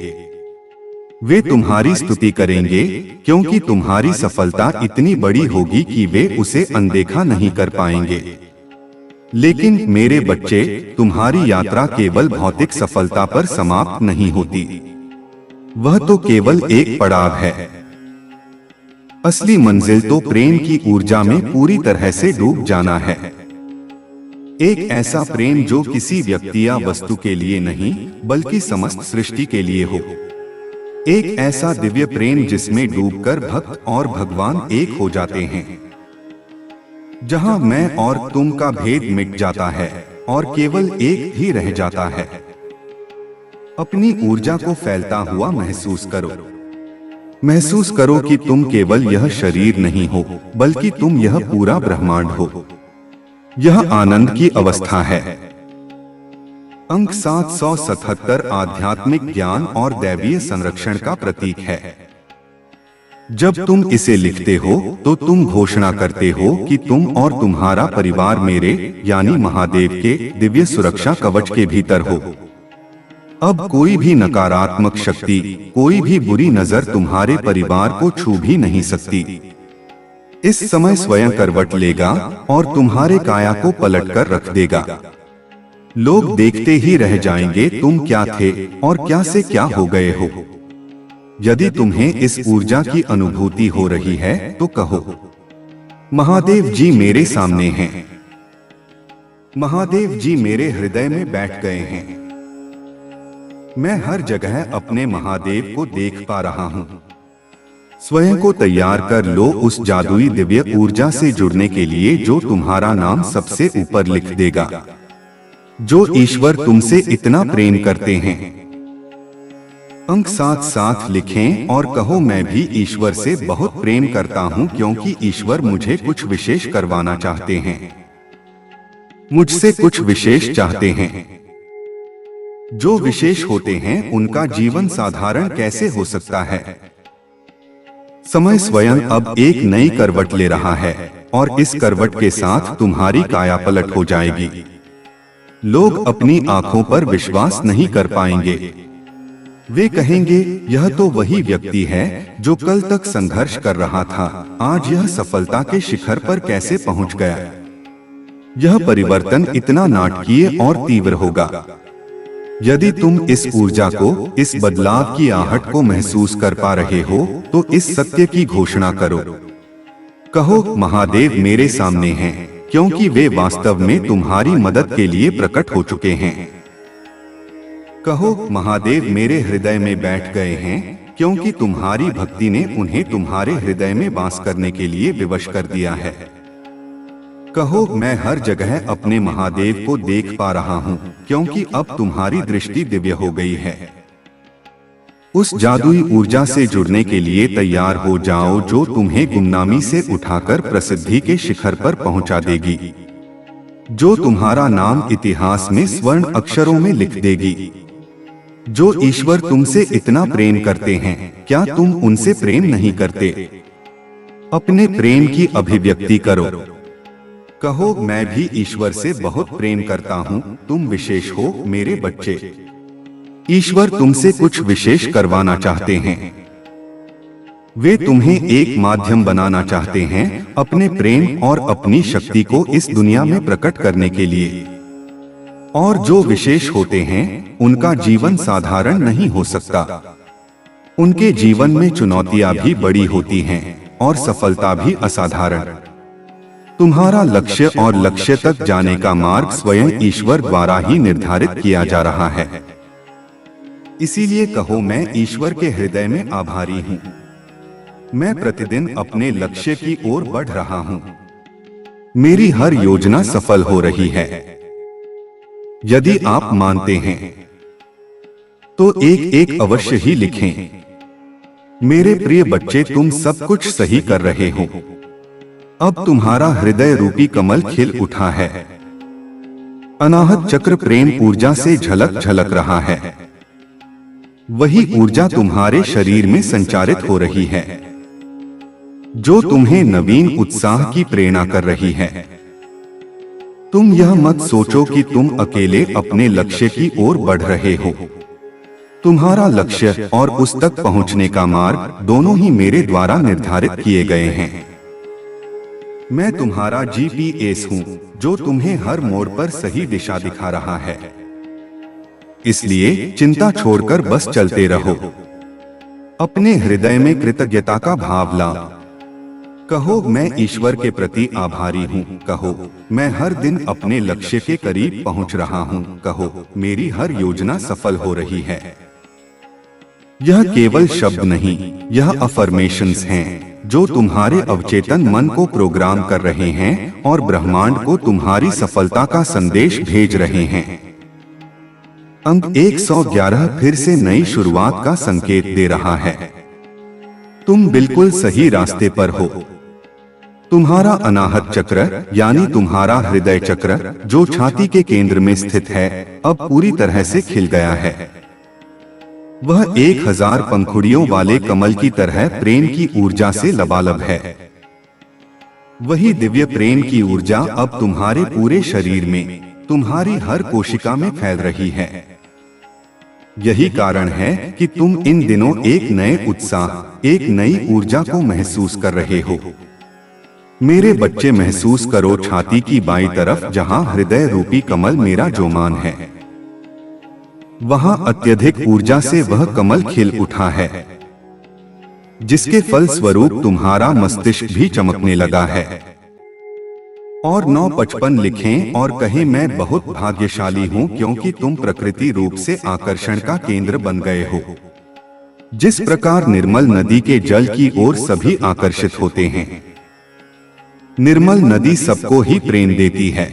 वे तुम्हारी स्तुति करेंगे क्योंकि तुम्हारी सफलता इतनी बड़ी होगी कि वे उसे अनदेखा नहीं कर पाएंगे। लेकिन मेरे बच्चे, तुम्हारी यात्रा केवल भौतिक सफलता पर समाप्त नहीं होती। वह तो केवल एक पड़ाव है। असली मंजिल तो प्रेम की ऊर्जा में पूरी तरह से डूब जाना है। एक ऐसा प्रेम जो किसी व्यक्ति या वस्तु के लिए नहीं, बल्कि समस्त सृष्टि के लिए हो। एक ऐसा दिव्य प्रेम जिसमें डूबकर भक्त और भगवान एक हो जाते हैं, जहां मैं और तुम का भेद मिट जाता है और केवल एक ही रह जाता है। अपनी ऊर्जा को फैलता हुआ महसूस करो। महसूस करो कि तुम केवल यह शरीर नहीं हो, बल्कि तुम यह पूरा ब्रह्मांड हो। यह आनंद की अवस्था है। अंक 777 आध्यात्मिक ज्ञान और दैवीय संरक्षण का प्रतीक है। जब तुम इसे लिखते हो तो तुम घोषणा करते हो कि तुम और तुम्हारा परिवार मेरे यानी महादेव के दिव्य सुरक्षा कवच के भीतर हो। अब कोई भी नकारात्मक शक्ति, कोई भी बुरी नजर तुम्हारे परिवार को छू भी नहीं सकती। इस समय स्वयं करवट लेगा और तुम्हारे काया को पलटकर रख देगा। लोग देखते ही रह जाएंगे तुम क्या थे और क्या से क्या हो गए हो। यदि तुम्हें इस ऊर्जा की अनुभूति हो रही है तो कहो, महादेव जी मेरे सामने हैं। महादेव जी मेरे हृदय में बैठ गए हैं। मैं हर जगह अपने महादेव को देख पा रहा हूं। स्वयं को तैयार कर लो उस जादुई दिव्य ऊर्जा से जुड़ने के लिए जो तुम्हारा नाम सबसे ऊपर लिख देगा, जो ईश्वर तुमसे इतना प्रेम करते हैं। अंक 7 लिखें और कहो, मैं भी ईश्वर से बहुत प्रेम करता हूं क्योंकि ईश्वर मुझे कुछ विशेष करवाना चाहते हैं, मुझसे कुछ विशेष चाहते हैं। जो विशेष होते हैं उनका जीवन साधारण कैसे हो सकता है। समय स्वयं अब एक नई करवट ले रहा है और इस करवट के साथ तुम्हारी काया पलट हो जाएगी। लोग अपनी आंखों पर विश्वास नहीं कर पाएंगे। वे कहेंगे, यह तो वही व्यक्ति है जो कल तक संघर्ष कर रहा था, आज यह सफलता के शिखर पर कैसे पहुंच गया। यह परिवर्तन इतना नाटकीय और तीव्र होगा। यदि तुम इस ऊर्जा को, इस बदलाव की आहट को महसूस कर पा रहे हो तो इस सत्य की घोषणा करो। कहो, महादेव मेरे सामने हैं क्योंकि वे वास्तव में तुम्हारी मदद के लिए प्रकट हो चुके हैं। कहो, महादेव मेरे हृदय में बैठ गए हैं क्योंकि तुम्हारी भक्ति ने उन्हें तुम्हारे हृदय में वास करने के लिए विवश कर दिया है। कहो, मैं हर जगह अपने महादेव को देख पा रहा हूँ क्योंकि अब तुम्हारी दृष्टि दिव्य हो गई है। उस जादुई ऊर्जा से जुड़ने के लिए तैयार हो जाओ जो तुम्हें गुमनामी से उठाकर प्रसिद्धि के शिखर पर पहुंचा देगी, जो तुम्हारा नाम इतिहास में स्वर्ण अक्षरों में लिख देगी। जो ईश्वर तुमसे इतना प्रेम करते हैं, क्या तुम उनसे प्रेम नहीं करते? अपने प्रेम की अभिव्यक्ति करो। कहो, मैं भी ईश्वर से बहुत प्रेम करता हूँ, तुम विशेष हो मेरे बच्चे। ईश्वर तुमसे कुछ विशेष करवाना चाहते हैं। वे तुम्हें एक माध्यम बनाना चाहते हैं अपने प्रेम और अपनी शक्ति को इस दुनिया में प्रकट करने के लिए। और जो विशेष होते हैं उनका जीवन साधारण नहीं हो सकता। उनके जीवन में चुनौतियां भी बड़ी होती हैं और सफलता भी असाधारण। तुम्हारा लक्ष्य और लक्ष्य तक जाने का मार्ग स्वयं ईश्वर द्वारा ही निर्धारित किया जा रहा है। इसीलिए कहो, मैं ईश्वर के हृदय में आभारी हूँ। मैं प्रतिदिन अपने लक्ष्य की ओर बढ़ रहा हूँ। मेरी हर योजना सफल हो रही है। यदि आप मानते हैं तो एक एक अवश्य ही लिखें। मेरे प्रिय बच्चे, तुम सब कुछ सही कर रहे हो। अब तुम्हारा हृदय रूपी कमल खिल उठा है। अनाहत चक्र प्रेम ऊर्जा से झलक झलक रहा है। वही ऊर्जा तुम्हारे शरीर में संचारित हो रही है, जो तुम्हें नवीन उत्साह की प्रेरणा कर रही है। तुम यह मत सोचो कि तुम अकेले अपने लक्ष्य की ओर बढ़ रहे हो। तुम्हारा लक्ष्य और उस तक पहुंचने का मार्ग दोनों ही मेरे द्वारा निर्धारित किए गए हैं। मैं तुम्हारा GPS हूं, जो तुम्हें हर मोड़ पर सही दिशा दिखा रहा है। इसलिए चिंता छोड़कर बस चलते रहो। अपने हृदय में कृतज्ञता का भाव ला। कहो, मैं ईश्वर के प्रति आभारी हूँ। कहो, मैं हर दिन अपने लक्ष्य के करीब पहुँच रहा हूँ। कहो, मेरी हर योजना सफल हो रही है। यह केवल शब्द नहीं, यह अफर्मेशंस हैं जो तुम्हारे अवचेतन मन को प्रोग्राम कर रहे हैं और ब्रह्मांड को तुम्हारी सफलता का संदेश भेज रहे हैं। अंक 111 फिर से नई शुरुआत का संकेत दे रहा है। तुम बिल्कुल सही रास्ते पर हो। तुम्हारा अनाहत चक्र यानी तुम्हारा हृदय चक्र, जो छाती के केंद्र में स्थित है, अब पूरी तरह से खिल गया है। वह 1000 पंखुड़ियों वाले कमल की तरह प्रेम की ऊर्जा से लबालब है। वही दिव्य प्रेम की ऊर्जा अब तुम्हारे पूरे शरीर में, तुम्हारी हर कोशिका में फैल रही है। यही कारण है कि तुम इन दिनों एक नए उत्साह, एक नई ऊर्जा को महसूस कर रहे हो। मेरे बच्चे, महसूस करो छाती की बाईं तरफ जहां हृदय रूपी कमल मेरा जोमान है। वहां अत्यधिक ऊर्जा से वह कमल खिल उठा है, जिसके फल स्वरूप तुम्हारा मस्तिष्क भी चमकने लगा है। और 955 लिखें और कहें, मैं बहुत भाग्यशाली हूं क्योंकि तुम प्रकृति रूप से आकर्षण का केंद्र बन गए हो। जिस प्रकार निर्मल नदी के जल की ओर सभी आकर्षित होते हैं, निर्मल नदी सबको ही प्रेम देती है।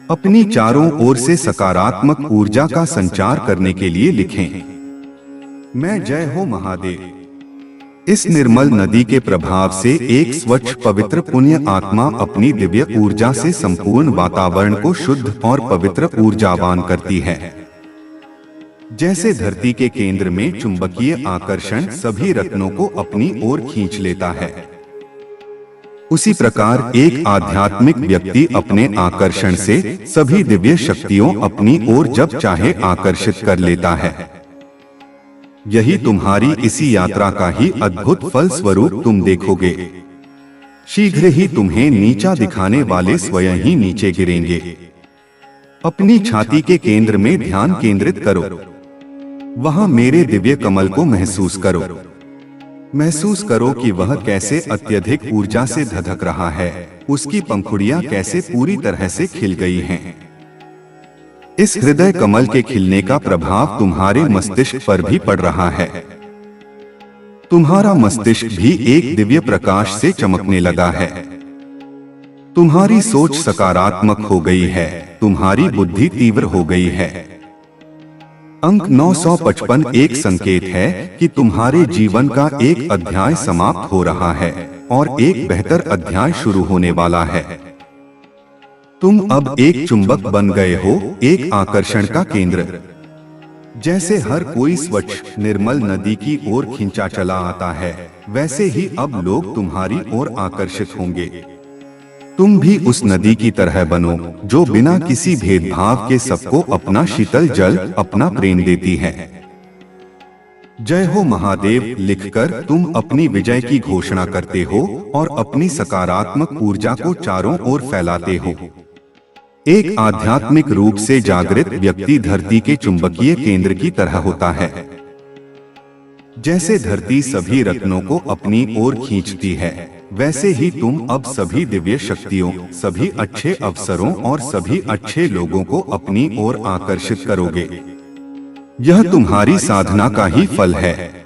अपनी चारों ओर से सकारात्मक ऊर्जा का संचार करने के लिए लिखें, मैं जय हो महादेव। इस निर्मल नदी के प्रभाव से एक स्वच्छ पवित्र पुण्य आत्मा अपनी दिव्य ऊर्जा से संपूर्ण वातावरण को शुद्ध और पवित्र ऊर्जावान करती है। जैसे धरती के केंद्र में चुंबकीय आकर्षण सभी रत्नों को अपनी ओर खींच लेता है, उसी प्रकार एक आध्यात्मिक व्यक्ति अपने आकर्षण से सभी दिव्य शक्तियों अपनी ओर जब चाहे आकर्षित कर लेता है। यही तुम्हारी इसी यात्रा का ही अद्भुत फल स्वरूप तुम देखोगे। शीघ्र ही तुम्हें नीचा दिखाने वाले स्वयं ही नीचे गिरेंगे। अपनी छाती के केंद्र में ध्यान केंद्रित करो। वहां मेरे दिव्य कमल को महसूस करो। महसूस करो कि वह कैसे अत्यधिक ऊर्जा से धधक रहा है, उसकी पंखुड़ियां कैसे पूरी तरह से खिल गई हैं। इस हृदय कमल के खिलने का प्रभाव तुम्हारे मस्तिष्क पर भी पड़ रहा है। तुम्हारा मस्तिष्क भी एक दिव्य प्रकाश से चमकने लगा है। तुम्हारी सोच सकारात्मक हो गई है, तुम्हारी बुद्धि तीव्र हो गई है। अंक 955 एक संकेत है कि तुम्हारे जीवन का एक अध्याय समाप्त हो रहा है और एक बेहतर अध्याय शुरू होने वाला है। तुम अब एक चुंबक बन गए हो, एक आकर्षण का केंद्र। जैसे हर कोई स्वच्छ निर्मल नदी की ओर खींचा चला आता है, वैसे ही अब लोग तुम्हारी ओर आकर्षित होंगे। तुम भी उस नदी की तरह बनो जो बिना किसी भेदभाव के सबको अपना शीतल जल, अपना प्रेम देती है। जय हो महादेव लिखकर तुम अपनी विजय की घोषणा करते हो और अपनी सकारात्मक ऊर्जा को चारों ओर फैलाते हो। एक आध्यात्मिक रूप से जागृत व्यक्ति धरती के चुंबकीय केंद्र की तरह होता है। जैसे धरती सभी रत्नों को अपनी ओर खींचती है, वैसे ही तुम अब सभी दिव्य शक्तियों, सभी अच्छे अवसरों और सभी अच्छे लोगों को अपनी ओर आकर्षित करोगे। यह तुम्हारी साधना का ही फल है।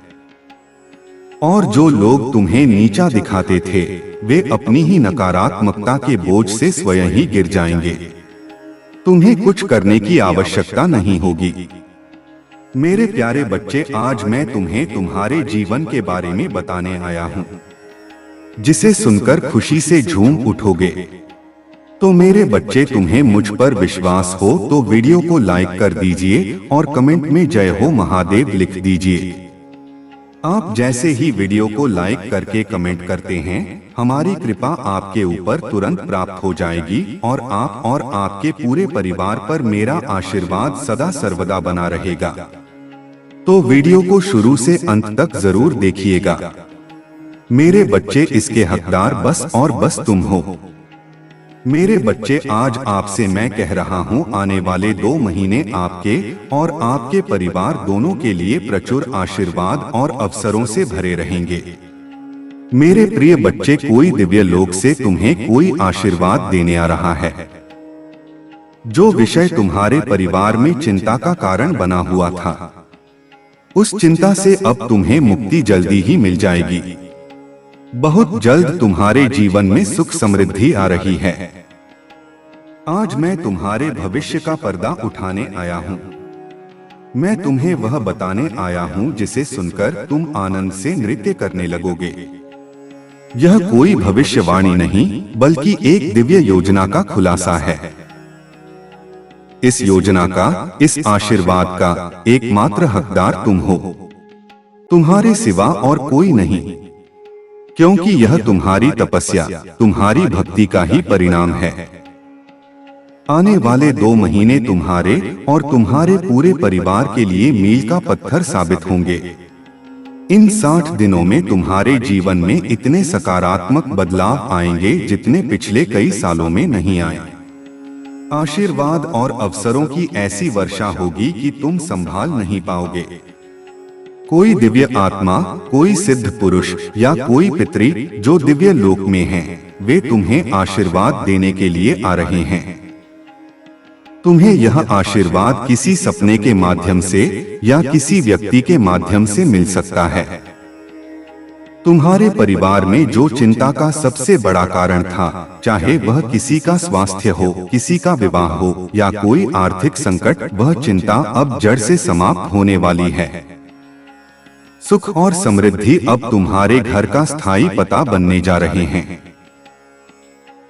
और जो लोग तुम्हें नीचा दिखाते थे, वे अपनी ही नकारात्मकता के बोझ से स्वयं ही गिर जाएंगे। तुम्हें कुछ करने की आवश्यकता नहीं होगी। मेरे प्यारे बच्चे, आज मैं तुम्हें तुम्हारे जीवन के बारे में बताने आया हूँ, जिसे सुनकर खुशी से झूम उठोगे। तो मेरे बच्चे, तुम्हें मुझ पर विश्वास हो तो वीडियो को लाइक कर दीजिए और कमेंट में जय हो महादेव लिख दीजिए। आप जैसे ही वीडियो को लाइक करके कमेंट करते हैं, हमारी कृपा आपके ऊपर तुरंत प्राप्त हो जाएगी और आप और आपके पूरे परिवार पर मेरा आशीर्वाद सदा सर्वदा बना रहेगा। तो वीडियो को शुरू से अंत तक जरूर देखिएगा। मेरे बच्चे, इसके हकदार बस और बस तुम हो। मेरे बच्चे, आज आपसे मैं कह रहा हूँ, आने वाले 2 महीने आपके और आपके परिवार दोनों के लिए प्रचुर आशीर्वाद और अवसरों से भरे रहेंगे। मेरे प्रिय बच्चे, कोई दिव्य लोक से तुम्हें कोई आशीर्वाद देने आ रहा है। जो विषय तुम्हारे परिवार में चिंता का कारण बना हुआ था, उस चिंता से अब तुम्हें मुक्ति जल्दी ही मिल जाएगी। बहुत जल्द तुम्हारे जीवन में सुख समृद्धि आ रही है। आज मैं तुम्हारे भविष्य का पर्दा उठाने आया हूँ। मैं तुम्हें वह बताने आया हूँ जिसे सुनकर तुम आनंद से नृत्य करने लगोगे। यह कोई भविष्यवाणी नहीं, बल्कि एक दिव्य योजना का खुलासा है। इस योजना का, इस आशीर्वाद का एकमात्र हकदार तुम हो, तुम्हारे सिवा और कोई नहीं। क्योंकि यह तुम्हारी तपस्या, तुम्हारी भक्ति का ही परिणाम है। आने वाले 2 महीने तुम्हारे और तुम्हारे पूरे परिवार के लिए मील का पत्थर साबित होंगे। इन 60 दिनों में तुम्हारे जीवन में इतने सकारात्मक बदलाव आएंगे जितने पिछले कई सालों में नहीं आए। आशीर्वाद और अवसरों की ऐसी वर्षा होगी कि तुम संभाल नहीं पाओगे। कोई दिव्य आत्मा, कोई सिद्ध पुरुष या कोई पितरी जो दिव्य लोक में हैं, वे तुम्हें आशीर्वाद देने के लिए आ रहे हैं। तुम्हें यह आशीर्वाद किसी सपने के माध्यम से या किसी व्यक्ति के माध्यम से मिल सकता है। तुम्हारे परिवार में जो चिंता का सबसे बड़ा कारण था, चाहे वह किसी का स्वास्थ्य हो, किसी का विवाह हो या कोई आर्थिक संकट, वह चिंता अब जड़ से समाप्त होने वाली है। सुख और समृद्धि अब तुम्हारे घर का स्थायी पता बनने जा रहे हैं।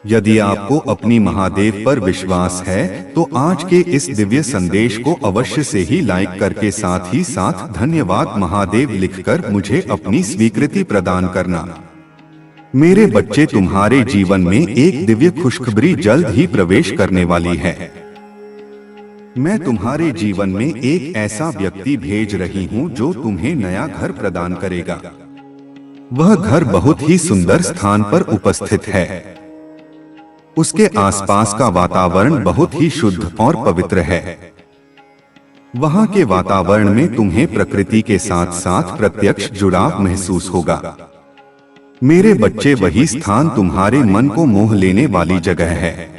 यदि आपको अपनी महादेव पर विश्वास है, तो आज के इस दिव्य संदेश को अवश्य से ही लाइक करके साथ ही साथ धन्यवाद महादेव लिखकर मुझे अपनी स्वीकृति प्रदान करना। मेरे बच्चे, तुम्हारे जीवन में एक दिव्य खुशखबरी जल्द ही प्रवेश करने वाली है। मैं तुम्हारे जीवन में एक ऐसा व्यक्ति भेज रही हूँ जो तुम्हें नया घर प्रदान करेगा। वह घर बहुत ही सुंदर स्थान पर उपस्थित है। उसके आसपास का वातावरण बहुत ही शुद्ध और पवित्र है। वहाँ के वातावरण में तुम्हें प्रकृति के साथ साथ प्रत्यक्ष जुड़ाव महसूस होगा। मेरे बच्चे, वही स्थान तुम्हारे मन को मोह लेने वाली जगह है।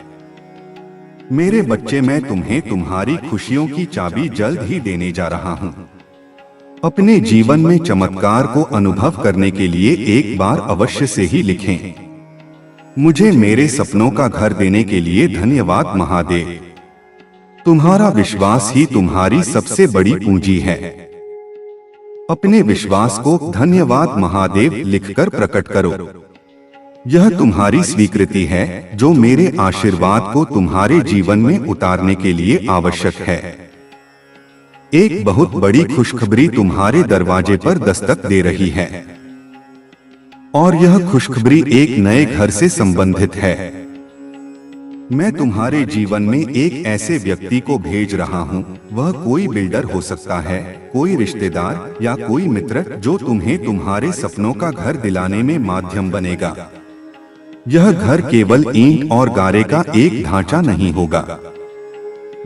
मेरे बच्चे, मैं तुम्हें तुम्हारी खुशियों की चाबी जल्द ही देने जा रहा हूँ। अपने जीवन में चमत्कार को अनुभव करने के लिए एक बार अवश्य से ही लिखें, मुझे मेरे सपनों का घर देने के लिए धन्यवाद महादेव। तुम्हारा विश्वास ही तुम्हारी सबसे बड़ी पूंजी है। अपने विश्वास को धन्यवाद महादेव लिखकर प्रकट करो। यह तुम्हारी स्वीकृति है जो मेरे आशीर्वाद को तुम्हारे जीवन में उतारने के लिए आवश्यक है। एक बहुत बड़ी खुशखबरी तुम्हारे दरवाजे पर दस्तक दे रही है और यह खुशखबरी एक नए घर से संबंधित है। मैं तुम्हारे जीवन में एक ऐसे व्यक्ति को भेज रहा हूं। वह कोई बिल्डर हो सकता है, कोई रिश्तेदार या कोई मित्र जो तुम्हें तुम्हारे सपनों का घर दिलाने में माध्यम बनेगा। यह घर केवल ईंट और गारे का एक ढांचा नहीं होगा।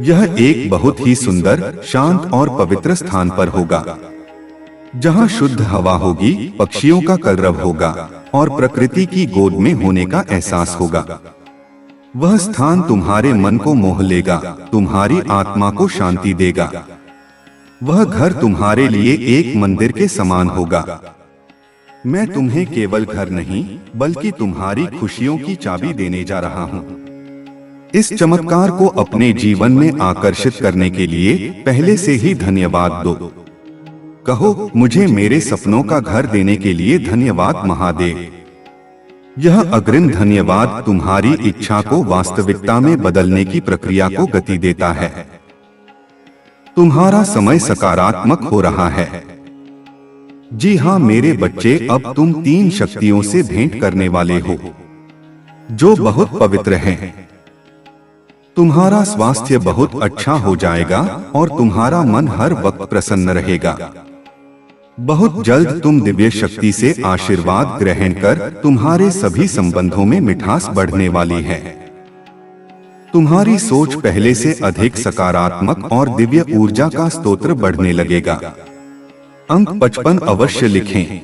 यह एक बहुत ही सुंदर, शांत और पवित्र स्थान पर होगा, जहां शुद्ध हवा होगी, पक्षियों का कलरव होगा और प्रकृति की गोद में होने का एहसास होगा। वह स्थान तुम्हारे मन को मोह लेगा, तुम्हारी आत्मा को शांति देगा। वह घर तुम्हारे लिए एक मंदिर के समान होगा। मैं तुम्हें केवल घर नहीं बल्कि तुम्हारी खुशियों की चाबी देने जा रहा हूँ। इस चमत्कार को अपने जीवन में आकर्षित करने के लिए पहले से ही धन्यवाद दो। कहो, मुझे मेरे सपनों का घर देने के लिए धन्यवाद महादेव। यह अग्रिम धन्यवाद तुम्हारी इच्छा को वास्तविकता में बदलने की प्रक्रिया को गति देता है। तुम्हारा समय सकारात्मक हो रहा है। जी हाँ मेरे बच्चे, अब तुम 3 शक्तियों से भेंट करने वाले हो जो बहुत पवित्र हैं। तुम्हारा स्वास्थ्य बहुत अच्छा हो जाएगा और तुम्हारा मन हर वक्त प्रसन्न रहेगा। बहुत जल्द तुम दिव्य शक्ति से आशीर्वाद ग्रहण कर तुम्हारे सभी संबंधों में मिठास बढ़ने वाली है। तुम्हारी सोच पहले से अधिक सकारात्मक और दिव्य ऊर्जा का स्तोत्र बढ़ने लगेगा। अंक 55 अवश्य लिखें।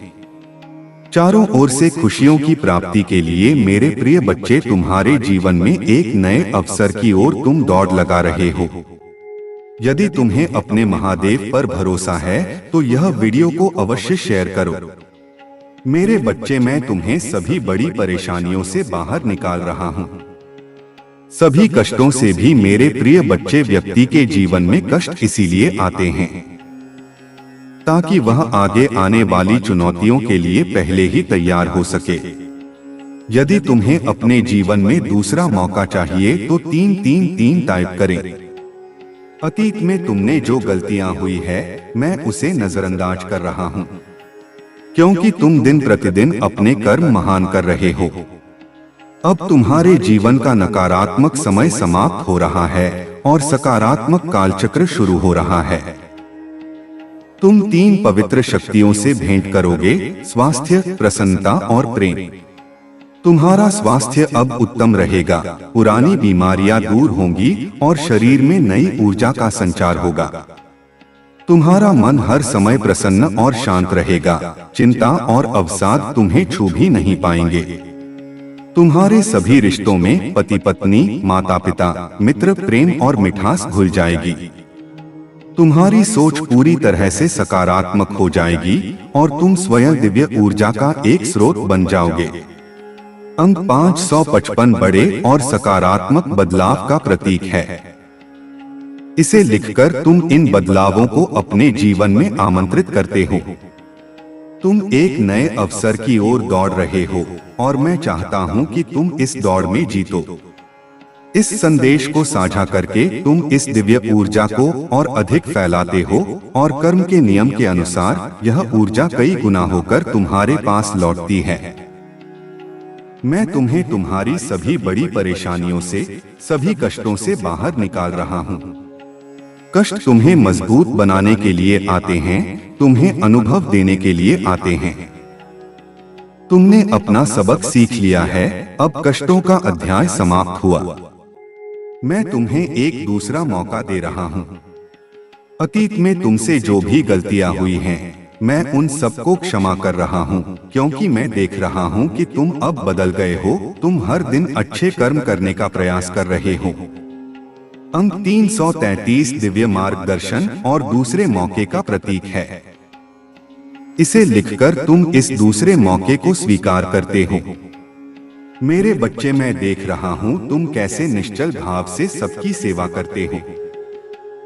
चारों ओर से खुशियों की प्राप्ति के लिए मेरे प्रिय बच्चे, तुम्हारे जीवन में एक नए अवसर की ओर तुम दौड़ लगा रहे हो। यदि तुम्हें अपने महादेव पर भरोसा है तो यह वीडियो को अवश्य शेयर करो। मेरे बच्चे, मैं तुम्हें सभी बड़ी परेशानियों से बाहर निकाल रहा हूँ। सभी कष्टों से भी मेरे प्रिय बच्चे, व्यक्ति के जीवन में कष्ट इसीलिए आते हैं ताकि वह आगे आने वाली चुनौतियों के लिए पहले ही तैयार हो सके। यदि तुम्हें अपने जीवन में दूसरा मौका चाहिए तो 333 टाइप करें। अतीत में तुमने जो गलतियां हुई है मैं उसे नजरअंदाज कर रहा हूं, क्योंकि तुम दिन प्रतिदिन अपने कर्म महान कर रहे हो। अब तुम्हारे जीवन का नकारात्मक समय समाप्त हो रहा है और सकारात्मक कालचक्र शुरू हो रहा है। तुम 3 पवित्र शक्तियों से भेंट करोगे, स्वास्थ्य, प्रसन्नता और प्रेम। तुम्हारा स्वास्थ्य अब उत्तम रहेगा, पुरानी बीमारियां दूर होंगी और शरीर में नई ऊर्जा का संचार होगा। तुम्हारा मन हर समय प्रसन्न और शांत रहेगा, चिंता और अवसाद तुम्हें छू भी नहीं पाएंगे। तुम्हारे सभी रिश्तों में पति पत्नी, माता पिता, मित्र, प्रेम और मिठास घुल जाएगी। तुम्हारी सोच पूरी तरह से सकारात्मक हो जाएगी और तुम स्वयं दिव्य ऊर्जा का एक स्रोत बन जाओगे। अंक 555 बड़े और सकारात्मक बदलाव का प्रतीक है। इसे लिखकर तुम इन बदलावों को अपने जीवन में आमंत्रित करते हो। तुम एक नए अवसर की ओर दौड़ रहे हो और मैं चाहता हूं कि तुम इस दौड़ में जीतो। इस संदेश को साझा करके तुम इस दिव्य ऊर्जा को और अधिक फैलाते हो और कर्म के नियम के अनुसार यह ऊर्जा कई गुना होकर तुम्हारे पास लौटती है। मैं तुम्हें तुम्हारी सभी बड़ी परेशानियों से, सभी कष्टों से बाहर निकाल रहा हूँ। कष्ट तुम्हें मजबूत बनाने के लिए आते हैं, तुम्हें अनुभव देने के लिए आते हैं। तुमने अपना सबक सीख लिया है, अब कष्टों का अध्याय समाप्त हुआ। मैं तुम्हें एक दूसरा मौका दे रहा हूँ। अतीत में तुमसे जो भी गलतियां हुई हैं, मैं उन सबको क्षमा कर रहा हूँ, क्योंकि मैं देख रहा हूँ कि तुम अब बदल गए हो। तुम हर दिन अच्छे कर्म करने का प्रयास कर रहे हो। अंक 333 दिव्य मार्गदर्शन और दूसरे मौके का प्रतीक है। इसे लिखकर तुम इस दूसरे मौके को स्वीकार करते हो। मेरे बच्चे, मैं देख रहा हूँ तुम कैसे निश्चल भाव से सबकी सेवा करते हो।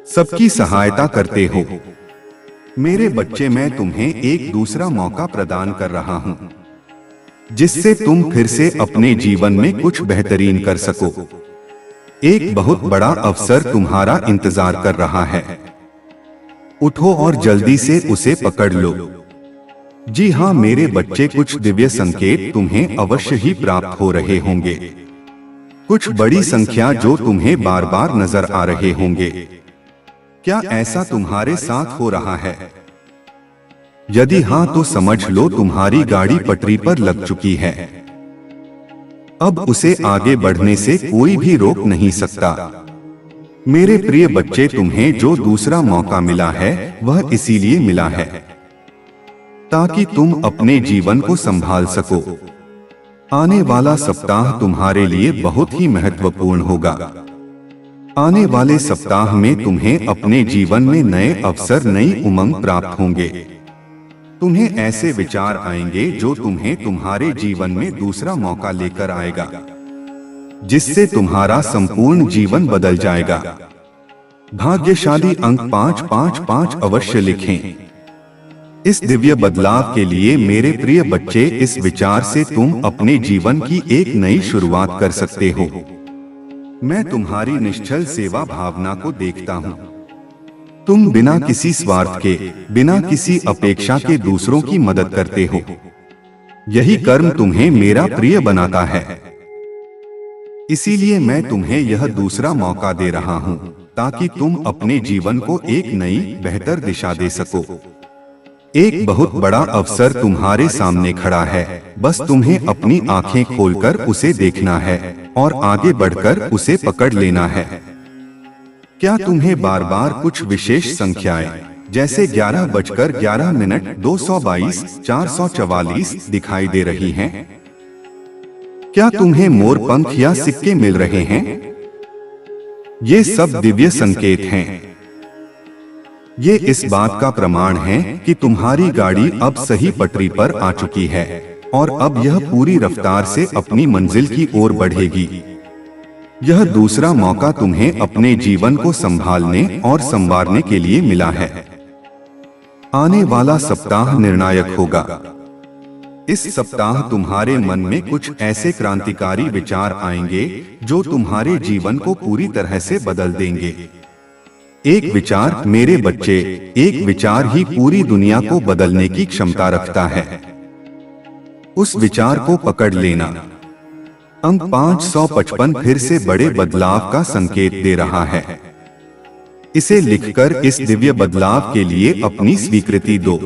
सबकी सहायता करते हो। मेरे बच्चे, मैं तुम्हें एक दूसरा मौका प्रदान कर रहा हूं, जिससे तुम फिर से अपने जीवन में कुछ बेहतरीन कर सको। एक बहुत बड़ा अवसर तुम्हारा इंतजार कर रहा है। उठो और जल्दी से उसे पकड़ लो। जी हाँ मेरे बच्चे, कुछ दिव्य संकेत तुम्हें अवश्य ही प्राप्त हो रहे होंगे। कुछ बड़ी संख्या जो तुम्हें बार बार नजर आ रहे होंगे। क्या ऐसा तुम्हारे साथ हो रहा है? यदि हाँ तो समझ लो तुम्हारी गाड़ी पटरी पर लग चुकी है। अब उसे आगे बढ़ने से कोई भी रोक नहीं सकता। मेरे प्रिय बच्चे, तुम्हें जो दूसरा मौका मिला है वह इसीलिए मिला है ताकि तुम अपने जीवन को संभाल सको। आने वाला सप्ताह तुम्हारे लिए बहुत ही महत्वपूर्ण होगा। आने वाले सप्ताह में तुम्हें अपने जीवन में नए अवसर, नई उमंग प्राप्त होंगे। तुम्हें ऐसे विचार आएंगे जो तुम्हें तुम्हारे जीवन में दूसरा मौका लेकर आएगा, जिससे तुम्हारा संपूर्ण जीवन बदल जाएगा। भाग्यशाली अंक 555 अवश्य लिखें। इस दिव्य बदलाव के लिए मेरे प्रिय बच्चे, इस विचार से तुम अपने जीवन की एक नई शुरुआत कर सकते हो। मैं तुम्हारी निश्चल सेवा भावना को देखता हूँ। तुम बिना किसी स्वार्थ के, बिना किसी अपेक्षा के दूसरों की मदद करते हो। यही कर्म तुम्हें मेरा प्रिय बनाता है। इसीलिए मैं तुम्हें यह दूसरा मौका दे रहा हूँ ताकि तुम अपने जीवन को एक नई, बेहतर दिशा दे सको। एक बहुत बड़ा अवसर तुम्हारे सामने खड़ा है। बस तुम्हें अपनी आंखें खोलकर उसे देखना है और आगे बढ़कर उसे पकड़ लेना है। क्या तुम्हें बार बार कुछ विशेष संख्याएं जैसे 11:11, 222, 444 दिखाई दे रही हैं? क्या तुम्हें मोर पंख या सिक्के मिल रहे हैं? ये सब दिव्य संकेत हैं। ये इस बात का प्रमाण है कि तुम्हारी गाड़ी अब सही पटरी पर आ चुकी है और अब यह पूरी रफ्तार से अपनी मंजिल की ओर बढ़ेगी। यह दूसरा मौका तुम्हें अपने जीवन को संभालने और संवारने के लिए मिला है। आने वाला सप्ताह निर्णायक होगा। इस सप्ताह तुम्हारे मन में कुछ ऐसे क्रांतिकारी विचार आएंगे जो तुम्हारे जीवन को पूरी तरह से बदल देंगे। एक विचार मेरे बच्चे, एक विचार ही पूरी दुनिया को बदलने की क्षमता रखता है। उस विचार को पकड़ लेना। अंक 555 फिर से बड़े बदलाव का संकेत दे रहा है। इसे लिखकर इस दिव्य बदलाव के लिए अपनी स्वीकृति दो।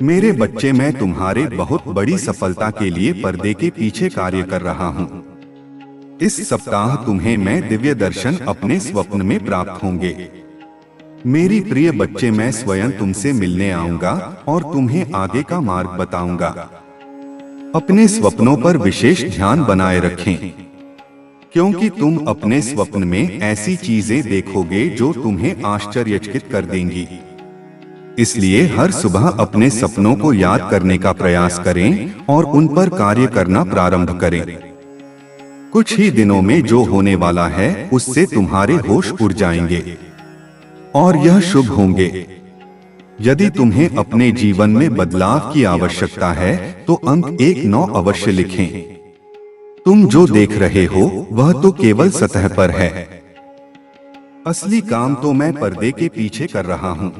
मेरे बच्चे, मैं तुम्हारे बहुत बड़ी सफलता के लिए पर्दे के पीछे कार्य कर रहा हूँ। इस सप्ताह तुम्हें मैं दिव्य दर्शन अपने स्वप्न में प्राप्त होंगे। मेरी प्रिय बच्चे, मैं स्वयं तुमसे मिलने आऊंगा और तुम्हें आगे का मार्ग बताऊंगा। अपने स्वप्नों पर विशेष ध्यान बनाए रखें, क्योंकि तुम अपने स्वप्न में ऐसी चीजें देखोगे जो तुम्हें आश्चर्यचकित कर देंगी। इसलिए हर सुबह अपने सपनों को याद करने का प्रयास करें और उन पर कार्य करना प्रारंभ करें। कुछ ही दिनों में जो होने वाला है उससे तुम्हारे होश उड़ जाएंगे और यह शुभ होंगे। यदि तुम्हें अपने जीवन में बदलाव की आवश्यकता है तो अंक 19 अवश्य लिखें। तुम जो देख रहे हो वह तो केवल सतह पर है। असली काम तो मैं पर्दे के पीछे कर रहा हूँ।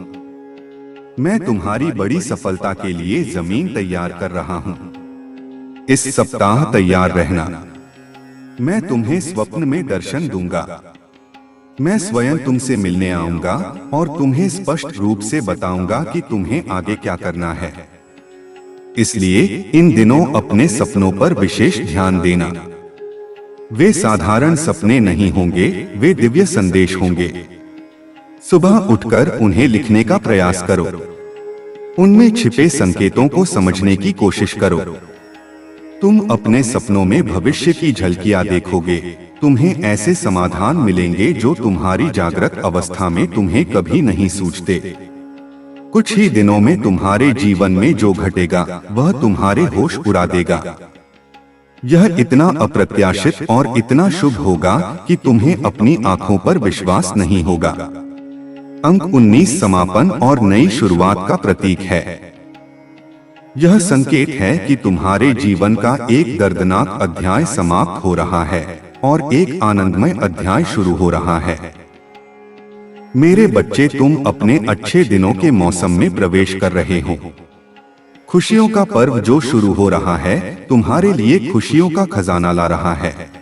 मैं तुम्हारी बड़ी सफलता के लिए जमीन तैयार कर रहा हूँ। इस सप्ताह तैयार रहना। मैं तुम्हें स्वप्न में दर्शन दूंगा। मैं स्वयं तुमसे मिलने आऊंगा और तुम्हें स्पष्ट रूप से बताऊंगा कि तुम्हें आगे क्या करना है। इसलिए इन दिनों अपने सपनों पर विशेष ध्यान देना। वे साधारण सपने नहीं होंगे, वे दिव्य संदेश होंगे। सुबह उठकर उन्हें लिखने का प्रयास करो। उनमें छिपे संकेतों को समझने की कोशिश करो। तुम अपने सपनों में भविष्य की झलकियां देखोगे। तुम्हें ऐसे समाधान मिलेंगे जो तुम्हारी जागृत अवस्था में तुम्हें कभी नहीं सूझते। कुछ ही दिनों में तुम्हारे जीवन में जो घटेगा वह तुम्हारे होश उड़ा देगा। यह इतना अप्रत्याशित और इतना शुभ होगा कि तुम्हें अपनी आंखों पर विश्वास नहीं होगा। अंक 19 समापन और नई शुरुआत का प्रतीक है। यह संकेत है कि तुम्हारे जीवन का एक दर्दनाक अध्याय समाप्त हो रहा है और एक आनंदमय अध्याय शुरू हो रहा है। मेरे बच्चे, तुम अपने अच्छे दिनों के मौसम में प्रवेश कर रहे हो। खुशियों का पर्व जो शुरू हो रहा है तुम्हारे लिए खुशियों का खजाना ला रहा है।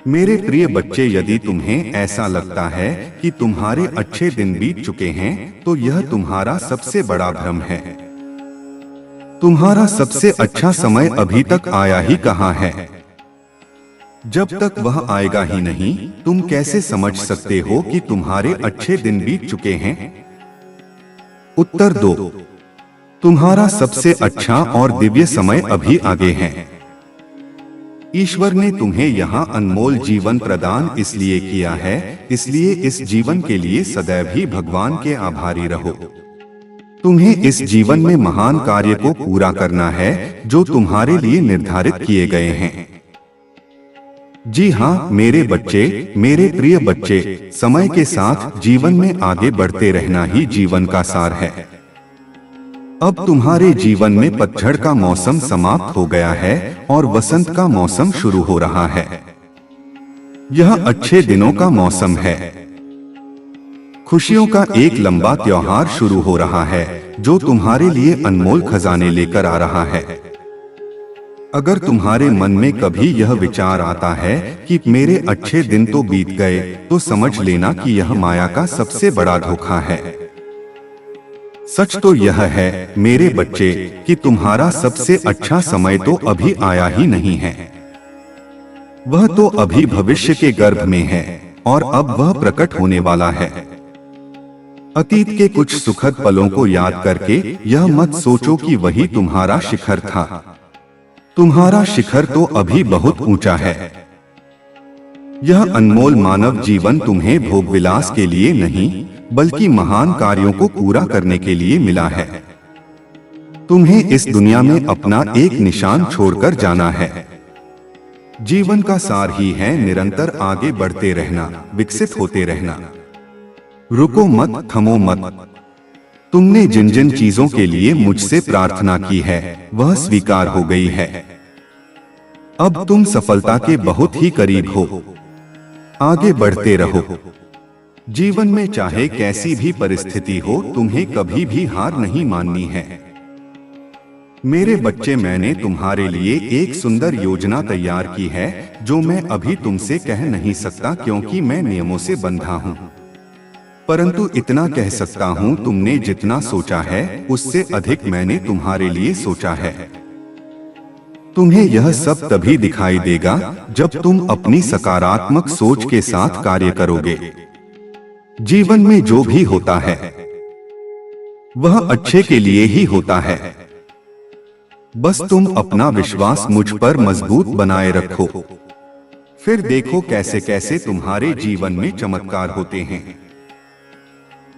मेरे प्रिय बच्चे, यदि तुम्हें ऐसा लगता है कि तुम्हारे अच्छे दिन बीत चुके हैं तो यह तुम्हारा सबसे बड़ा भ्रम है। तुम्हारा सबसे अच्छा समय अभी तक आया ही कहाँ है। जब तक वह आएगा ही नहीं, तुम कैसे समझ सकते हो कि तुम्हारे अच्छे दिन बीत चुके हैं? उत्तर दो, तुम्हारा सबसे अच्छा और दिव्य समय अभी आगे है। ईश्वर ने तुम्हें यहाँ अनमोल जीवन प्रदान इसलिए किया है, इसलिए इस जीवन के लिए सदैव ही भगवान के आभारी रहो। तुम्हें इस जीवन में महान कार्य को पूरा करना है जो तुम्हारे लिए निर्धारित किए गए हैं। जी हाँ मेरे बच्चे, मेरे प्रिय बच्चे, समय के साथ जीवन में आगे बढ़ते रहना ही जीवन का सार है। अब तुम्हारे जीवन में पतझड़ का मौसम समाप्त हो गया है और वसंत का मौसम शुरू हो रहा है। यह अच्छे दिनों का मौसम है। खुशियों का एक लंबा त्योहार शुरू हो रहा है जो तुम्हारे लिए अनमोल खजाने लेकर आ रहा है। अगर तुम्हारे मन में कभी यह विचार आता है कि मेरे अच्छे दिन तो बीत गए, तो समझ लेना कि यह माया का सबसे बड़ा धोखा है। सच तो यह है मेरे बच्चे कि तुम्हारा सबसे अच्छा समय तो अभी आया ही नहीं है। वह तो अभी भविष्य के गर्भ में है और अब वह प्रकट होने वाला है। अतीत के कुछ सुखद पलों को याद करके यह मत सोचो कि वही तुम्हारा शिखर था। तुम्हारा शिखर तो अभी बहुत ऊंचा है। यह अनमोल मानव जीवन तुम्हें भोगविलास के लिए नहीं बल्कि महान कार्यों को पूरा करने के लिए मिला है। तुम्हें इस दुनिया में अपना एक निशान छोड़कर जाना है। जीवन का सार ही है निरंतर आगे बढ़ते रहना, विकसित होते रहना। रुको मत, थमो मत। तुमने जिन जिन चीजों के लिए मुझसे प्रार्थना की है वह स्वीकार हो गई है। अब तुम सफलता के बहुत ही करीब हो। आगे बढ़ते रहो। जीवन में चाहे कैसी भी परिस्थिति हो, तुम्हें कभी भी हार नहीं माननी है। मेरे बच्चे, मैंने तुम्हारे लिए एक सुंदर योजना तैयार की है जो मैं अभी तुमसे कह नहीं सकता क्योंकि मैं नियमों से बंधा हूँ। परंतु इतना कह सकता हूँ, तुमने जितना सोचा है उससे अधिक मैंने तुम्हारे लिए सोचा है। तुम्हें यह सब तभी दिखाई देगा जब तुम अपनी सकारात्मक सोच के साथ कार्य करोगे। जीवन में जो भी होता है वह अच्छे के लिए ही होता है। बस तुम अपना विश्वास मुझ पर मजबूत बनाए रखो, फिर देखो कैसे कैसे तुम्हारे जीवन में चमत्कार होते हैं।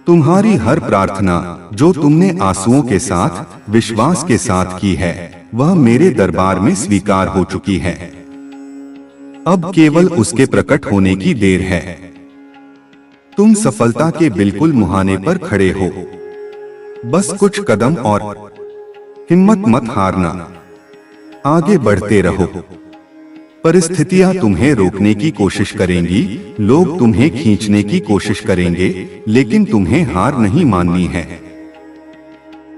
तुम्हारी हर प्रार्थना जो तुमने आंसुओं के साथ, विश्वास के साथ की है, वह मेरे दरबार में स्वीकार हो चुकी है। अब केवल उसके प्रकट होने की देर है। तुम सफलता के बिल्कुल मुहाने पर खड़े हो। बस कुछ कदम और, हिम्मत मत हारना, आगे बढ़ते रहो। परिस्थितियां तुम्हें रोकने की कोशिश करेंगी, लोग तुम्हें खींचने की कोशिश करेंगे, लेकिन तुम्हें हार नहीं माननी है।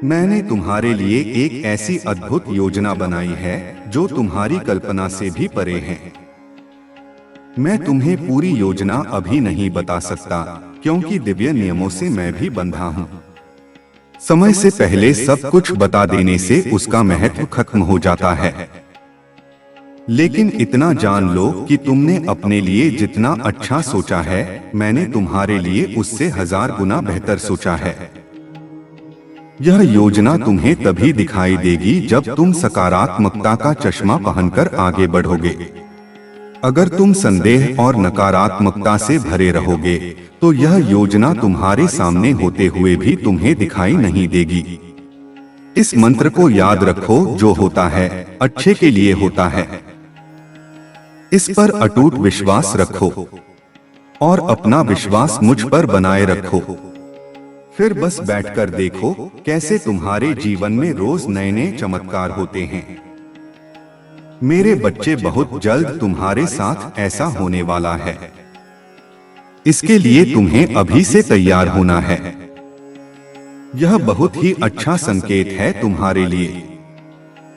मैंने तुम्हारे लिए एक ऐसी अद्भुत योजना बनाई है जो तुम्हारी कल्पना से भी परे है। मैं तुम्हें पूरी योजना अभी नहीं बता सकता क्योंकि दिव्य नियमों से मैं भी बंधा हूँ। समय से पहले सब कुछ बता देने से उसका महत्व खत्म हो जाता है। लेकिन इतना जान लो कि तुमने अपने लिए जितना अच्छा सोचा है, मैंने तुम्हारे लिए उससे 1000 गुना बेहतर सोचा है। यह योजना तुम्हें तभी दिखाई देगी जब तुम सकारात्मकता का चश्मा पहनकर आगे बढ़ोगे। अगर तुम संदेह और नकारात्मकता से भरे रहोगे तो यह योजना तुम्हारे सामने होते हुए भी तुम्हें दिखाई नहीं देगी। इस मंत्र को याद रखो, जो होता है अच्छे के लिए होता है। इस पर अटूट विश्वास रखो। और अपना विश्वास मुझ पर बनाए रखो। फिर बस बैठकर देखो कैसे तुम्हारे जीवन में रोज नए नए चमत्कार होते हैं। मेरे बच्चे, बहुत जल्द तुम्हारे साथ ऐसा होने वाला है। इसके लिए तुम्हें अभी से तैयार होना है। यह बहुत ही अच्छा संकेत है तुम्हारे लिए।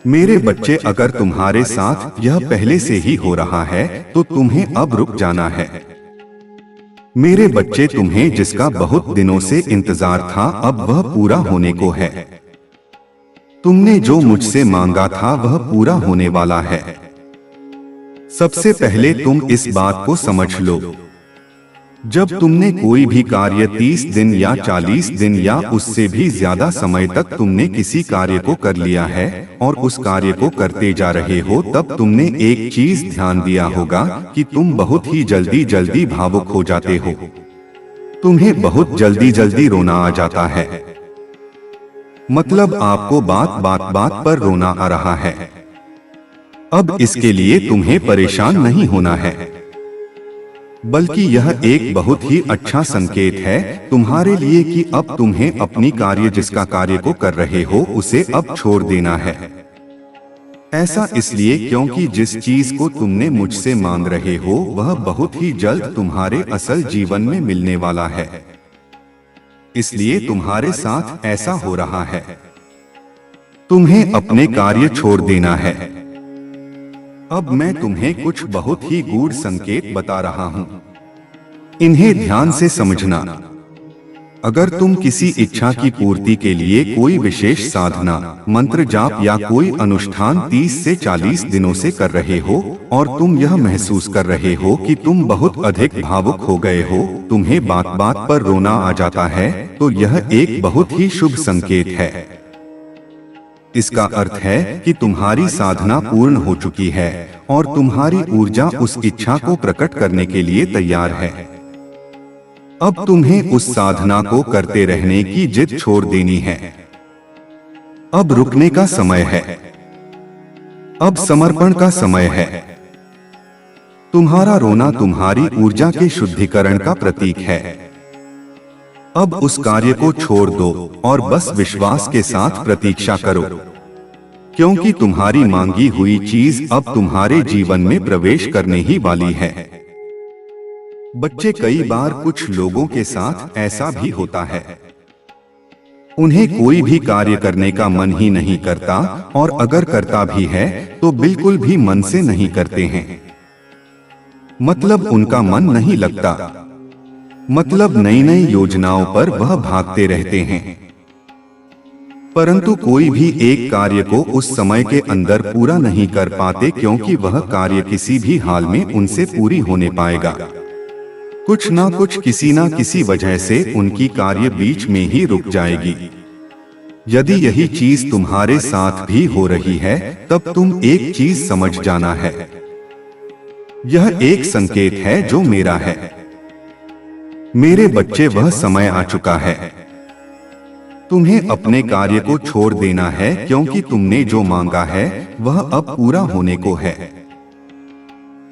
मेरे बच्चे, अगर तुम्हारे साथ यह पहले से ही हो रहा है तो तुम्हें अब रुक जाना है। मेरे बच्चे, तुम्हें जिसका बहुत दिनों से इंतजार था अब वह पूरा होने को है। तुमने जो मुझसे मांगा था वह पूरा होने वाला है। सबसे पहले तुम इस बात को समझ लो, जब तुमने कोई भी कार्य 30 दिन या 40 दिन या उससे भी ज्यादा समय तक तुमने किसी कार्य को कर लिया है और उस कार्य को करते जा रहे हो, तब तुमने एक चीज ध्यान दिया होगा कि तुम बहुत ही जल्दी भावुक हो जाते हो। तुम्हें बहुत जल्दी रोना आ जाता है। मतलब आपको बात पर रोना आ रहा है। अब इसके लिए तुम्हें परेशान नहीं होना है, बल्कि यह एक बहुत ही अच्छा संकेत है तुम्हारे लिए कि अब तुम्हें अपनी कार्य जिसका कार्य को कर रहे हो उसे अब छोड़ देना है। ऐसा इसलिए क्योंकि जिस चीज को तुमने मुझसे मांग रहे हो वह बहुत ही जल्द तुम्हारे असल जीवन में मिलने वाला है। इसलिए तुम्हारे साथ ऐसा हो रहा है। तुम्हें अपने कार्य छोड़ देना है। अब मैं तुम्हें कुछ बहुत ही गूढ़ संकेत बता रहा हूं, इन्हें ध्यान से समझना। अगर तुम किसी इच्छा की पूर्ति के लिए कोई विशेष साधना, मंत्र जाप या कोई अनुष्ठान 30 से 40 दिनों से कर रहे हो और तुम यह महसूस कर रहे हो कि तुम बहुत अधिक भावुक हो गए हो, तुम्हें बात पर रोना आ जाता है, तो यह एक बहुत ही शुभ संकेत है। इसका अर्थ है कि तुम्हारी साधना पूर्ण हो चुकी है और तुम्हारी ऊर्जा उस इच्छा को प्रकट करने के लिए तैयार है। अब तुम्हें उस साधना को करते रहने की जिद छोड़ देनी है। अब रुकने का समय है। अब समर्पण का समय है। तुम्हारा रोना तुम्हारी ऊर्जा के शुद्धिकरण का प्रतीक है। अब उस कार्य को छोड़ दो और बस विश्वास के साथ प्रतीक्षा करो, क्योंकि तुम्हारी मांगी हुई चीज अब तुम्हारे जीवन में प्रवेश करने ही वाली है। बच्चे, कई बार कुछ लोगों के साथ ऐसा भी होता है, उन्हें कोई भी कार्य करने का मन ही नहीं करता और अगर करता भी है तो बिल्कुल भी मन से नहीं करते हैं। मतलब उनका मन नहीं लगता। मतलब नई योजनाओं पर वह भागते रहते हैं, परंतु कोई भी एक कार्य को उस समय के अंदर पूरा नहीं कर पाते, क्योंकि वह कार्य किसी भी हाल में उनसे पूरी होने पाएगा। कुछ ना कुछ किसी ना किसी वजह से उनकी कार्य बीच में ही रुक जाएगी। यदि यही चीज तुम्हारे साथ भी हो रही है तब तुम एक चीज समझ जाना है, यह एक संकेत है जो मेरा है। मेरे बच्चे, वह समय आ चुका है। तुम्हें अपने कार्य को छोड़ देना है, क्योंकि तुमने जो मांगा है वह अब पूरा होने को है।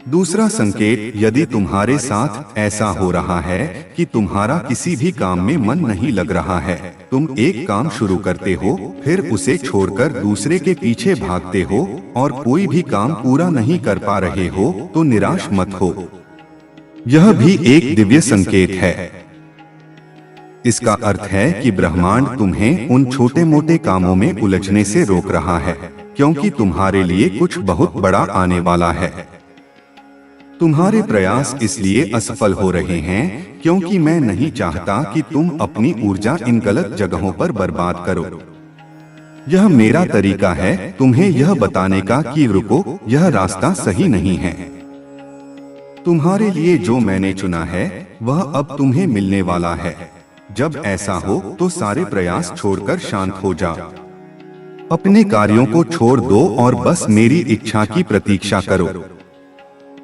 दूसरा संकेत, यदि तुम्हारे साथ ऐसा हो रहा है कि तुम्हारा किसी भी काम में मन नहीं लग रहा है, तुम एक काम शुरू करते हो फिर उसे छोड़कर दूसरे के पीछे भागते हो और कोई भी काम पूरा नहीं कर पा रहे हो, तो निराश मत हो। यह भी एक दिव्य संकेत है। इसका अर्थ है कि ब्रह्मांड तुम्हें उन छोटे मोटे कामों में उलझने से रोक रहा है, क्योंकि तुम्हारे लिए कुछ बहुत बड़ा आने वाला है। तुम्हारे प्रयास इसलिए असफल हो रहे हैं क्योंकि मैं नहीं चाहता कि तुम अपनी ऊर्जा इन गलत जगहों पर बर्बाद करो। यह मेरा तरीका है तुम्हें यह बताने का कि रुको, यह रास्ता सही नहीं है। तुम्हारे लिए जो मैंने चुना है वह अब तुम्हें मिलने वाला है। जब ऐसा हो तो सारे प्रयास छोड़कर शांत हो जाओ, अपने कार्यों को छोड़ दो और बस मेरी इच्छा की प्रतीक्षा करो।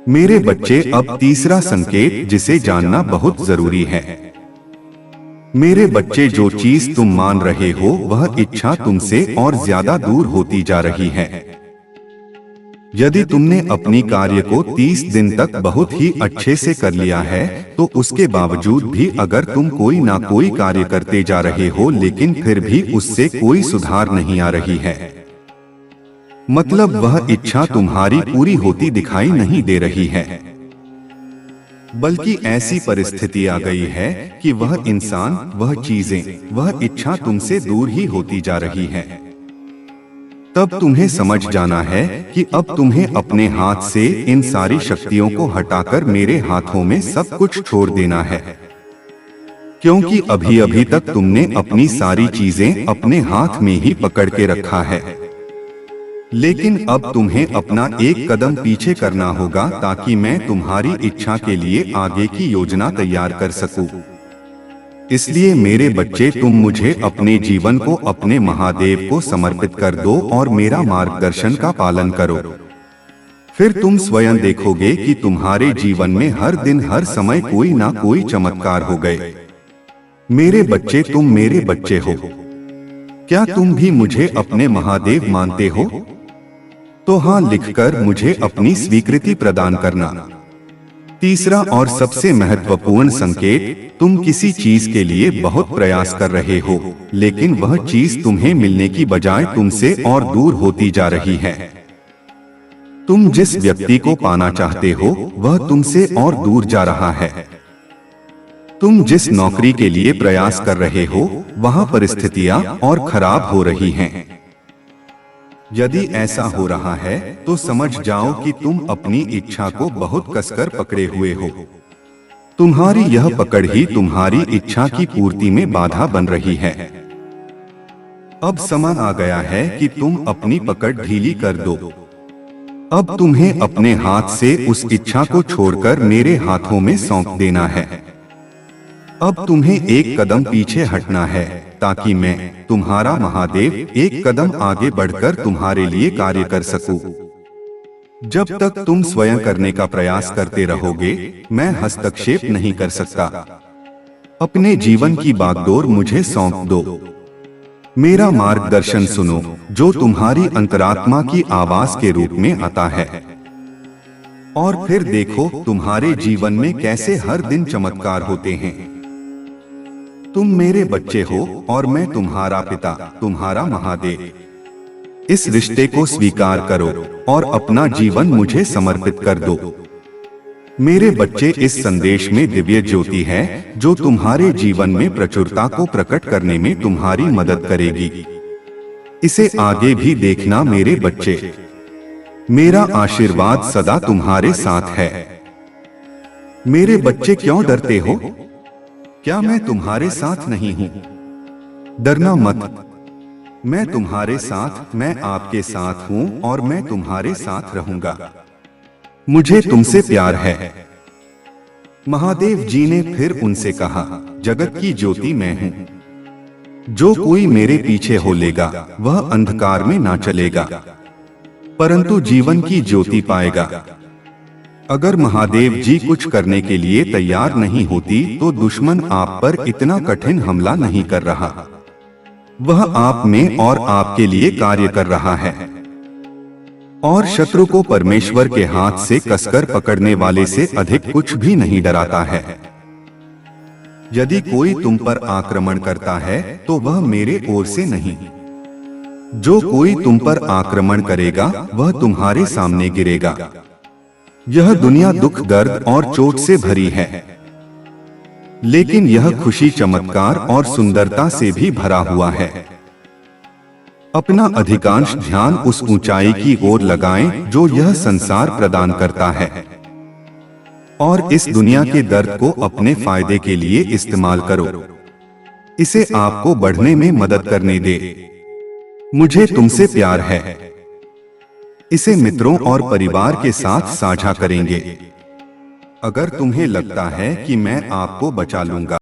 मेरे बच्चे, अब तीसरा संकेत जिसे जानना बहुत जरूरी है। मेरे बच्चे, जो चीज तुम मान रहे हो वह इच्छा तुमसे और ज्यादा दूर होती जा रही है। यदि तुमने अपनी कार्य को 30 दिन तक बहुत ही अच्छे से कर लिया है, तो उसके बावजूद भी अगर तुम कोई ना कोई कार्य करते जा रहे हो लेकिन फिर भी उससे कोई सुधार नहीं आ रही है, मतलब वह इच्छा तुम्हारी पूरी होती दिखाई नहीं दे रही है, बल्कि ऐसी परिस्थिति आ गई है कि वह इंसान, वह चीजें, वह इच्छा तुमसे दूर ही होती जा रही है, तब तुम्हें समझ जाना है कि अब तुम्हें अपने हाथ से इन सारी शक्तियों को हटाकर मेरे हाथों में सब कुछ छोड़ देना है। क्योंकि अभी अभी तक तुमने अपनी सारी चीजें अपने हाथ में ही पकड़ के रखा है, लेकिन अब तुम्हें अपना एक कदम पीछे करना होगा ताकि मैं तुम्हारी इच्छा के लिए आगे की योजना तैयार कर सकूं। इसलिए मेरे बच्चे, तुम मुझे अपने जीवन को अपने महादेव को समर्पित कर दो और मेरा मार्गदर्शन का पालन करो। फिर तुम स्वयं देखोगे कि तुम्हारे जीवन में हर दिन हर समय कोई ना कोई चमत्कार हो गए। मेरे बच्चे, तुम मेरे बच्चे हो। क्या तुम भी मुझे अपने महादेव मानते हो? तो हाँ लिखकर मुझे अपनी स्वीकृति प्रदान करना। तीसरा और सबसे महत्वपूर्ण संकेत, तुम किसी चीज के लिए बहुत प्रयास कर रहे हो, लेकिन वह चीज तुम्हें मिलने की बजाय तुमसे और दूर होती जा रही है। तुम जिस व्यक्ति को पाना चाहते हो वह तुमसे और दूर जा रहा है। तुम जिस नौकरी के लिए प्रयास कर रहे हो वहां परिस्थितियां और खराब हो रही हैं। यदि ऐसा हो रहा है तो समझ जाओ कि तुम अपनी इच्छा को बहुत कसकर पकड़े हुए हो। तुम्हारी यह पकड़ ही तुम्हारी इच्छा की पूर्ति में बाधा बन रही है। अब समय आ गया है कि तुम अपनी पकड़ ढीली कर दो। अब तुम्हें अपने हाथ से उस इच्छा को छोड़कर मेरे हाथों में सौंप देना है। अब तुम्हें एक कदम पीछे हटना है ताकि मैं, तुम्हारा महादेव, एक कदम आगे बढ़कर तुम्हारे लिए कार्य कर सकूं। जब तक तुम स्वयं करने का प्रयास करते रहोगे, मैं हस्तक्षेप नहीं कर सकता। अपने जीवन की बागडोर मुझे सौंप दो। मेरा मार्गदर्शन सुनो, जो तुम्हारी अंतरात्मा की आवाज के रूप में आता है, और फिर देखो तुम्हारे जीवन में कैसे हर दिन चमत्कार होते हैं। तुम मेरे बच्चे हो और मैं तुम्हारा पिता, तुम्हारा महादेव। इस रिश्ते को स्वीकार करो और अपना जीवन मुझे समर्पित कर दो। मेरे बच्चे, इस संदेश में दिव्य ज्योति है जो तुम्हारे जीवन में प्रचुरता को प्रकट करने में तुम्हारी मदद करेगी। इसे आगे भी देखना मेरे बच्चे। मेरा आशीर्वाद सदा तुम्हारे साथ है। मेरे बच्चे, क्यों डरते हो? क्या मैं तुम्हारे साथ नहीं हूं? डरना मत, मैं तुम्हारे साथ, मैं आपके साथ हूं और मैं तुम्हारे साथ रहूंगा। मुझे तुमसे प्यार है। महादेव जी ने फिर उनसे कहा, जगत की ज्योति मैं हूं। जो कोई मेरे पीछे हो लेगा वह अंधकार में ना चलेगा परंतु जीवन की ज्योति पाएगा। अगर महादेव जी कुछ करने के लिए तैयार नहीं होती तो दुश्मन आप पर इतना कठिन हमला नहीं कर रहा। वह आप में और आपके लिए कार्य कर रहा है। और शत्रु को परमेश्वर के हाथ से कसकर पकड़ने वाले से अधिक कुछ भी नहीं डराता है। यदि कोई तुम पर आक्रमण करता है तो वह मेरे ओर से नहीं। जो कोई तुम पर आक्रमण करेगा वह तुम्हारे सामने गिरेगा। यह दुनिया दुख, दर्द और चोट से भरी है, लेकिन यह खुशी, चमत्कार और सुंदरता से भी भरा हुआ है। अपना अधिकांश ध्यान उस ऊंचाई की ओर लगाएं जो यह संसार प्रदान करता है, और इस दुनिया के दर्द को अपने फायदे के लिए इस्तेमाल करो। इसे आपको बढ़ने में मदद करने दे। मुझे तुमसे प्यार है। इसे मित्रों और परिवार के साथ साझा करेंगे। अगर तुम्हें लगता है कि मैं आपको बचा लूंगा,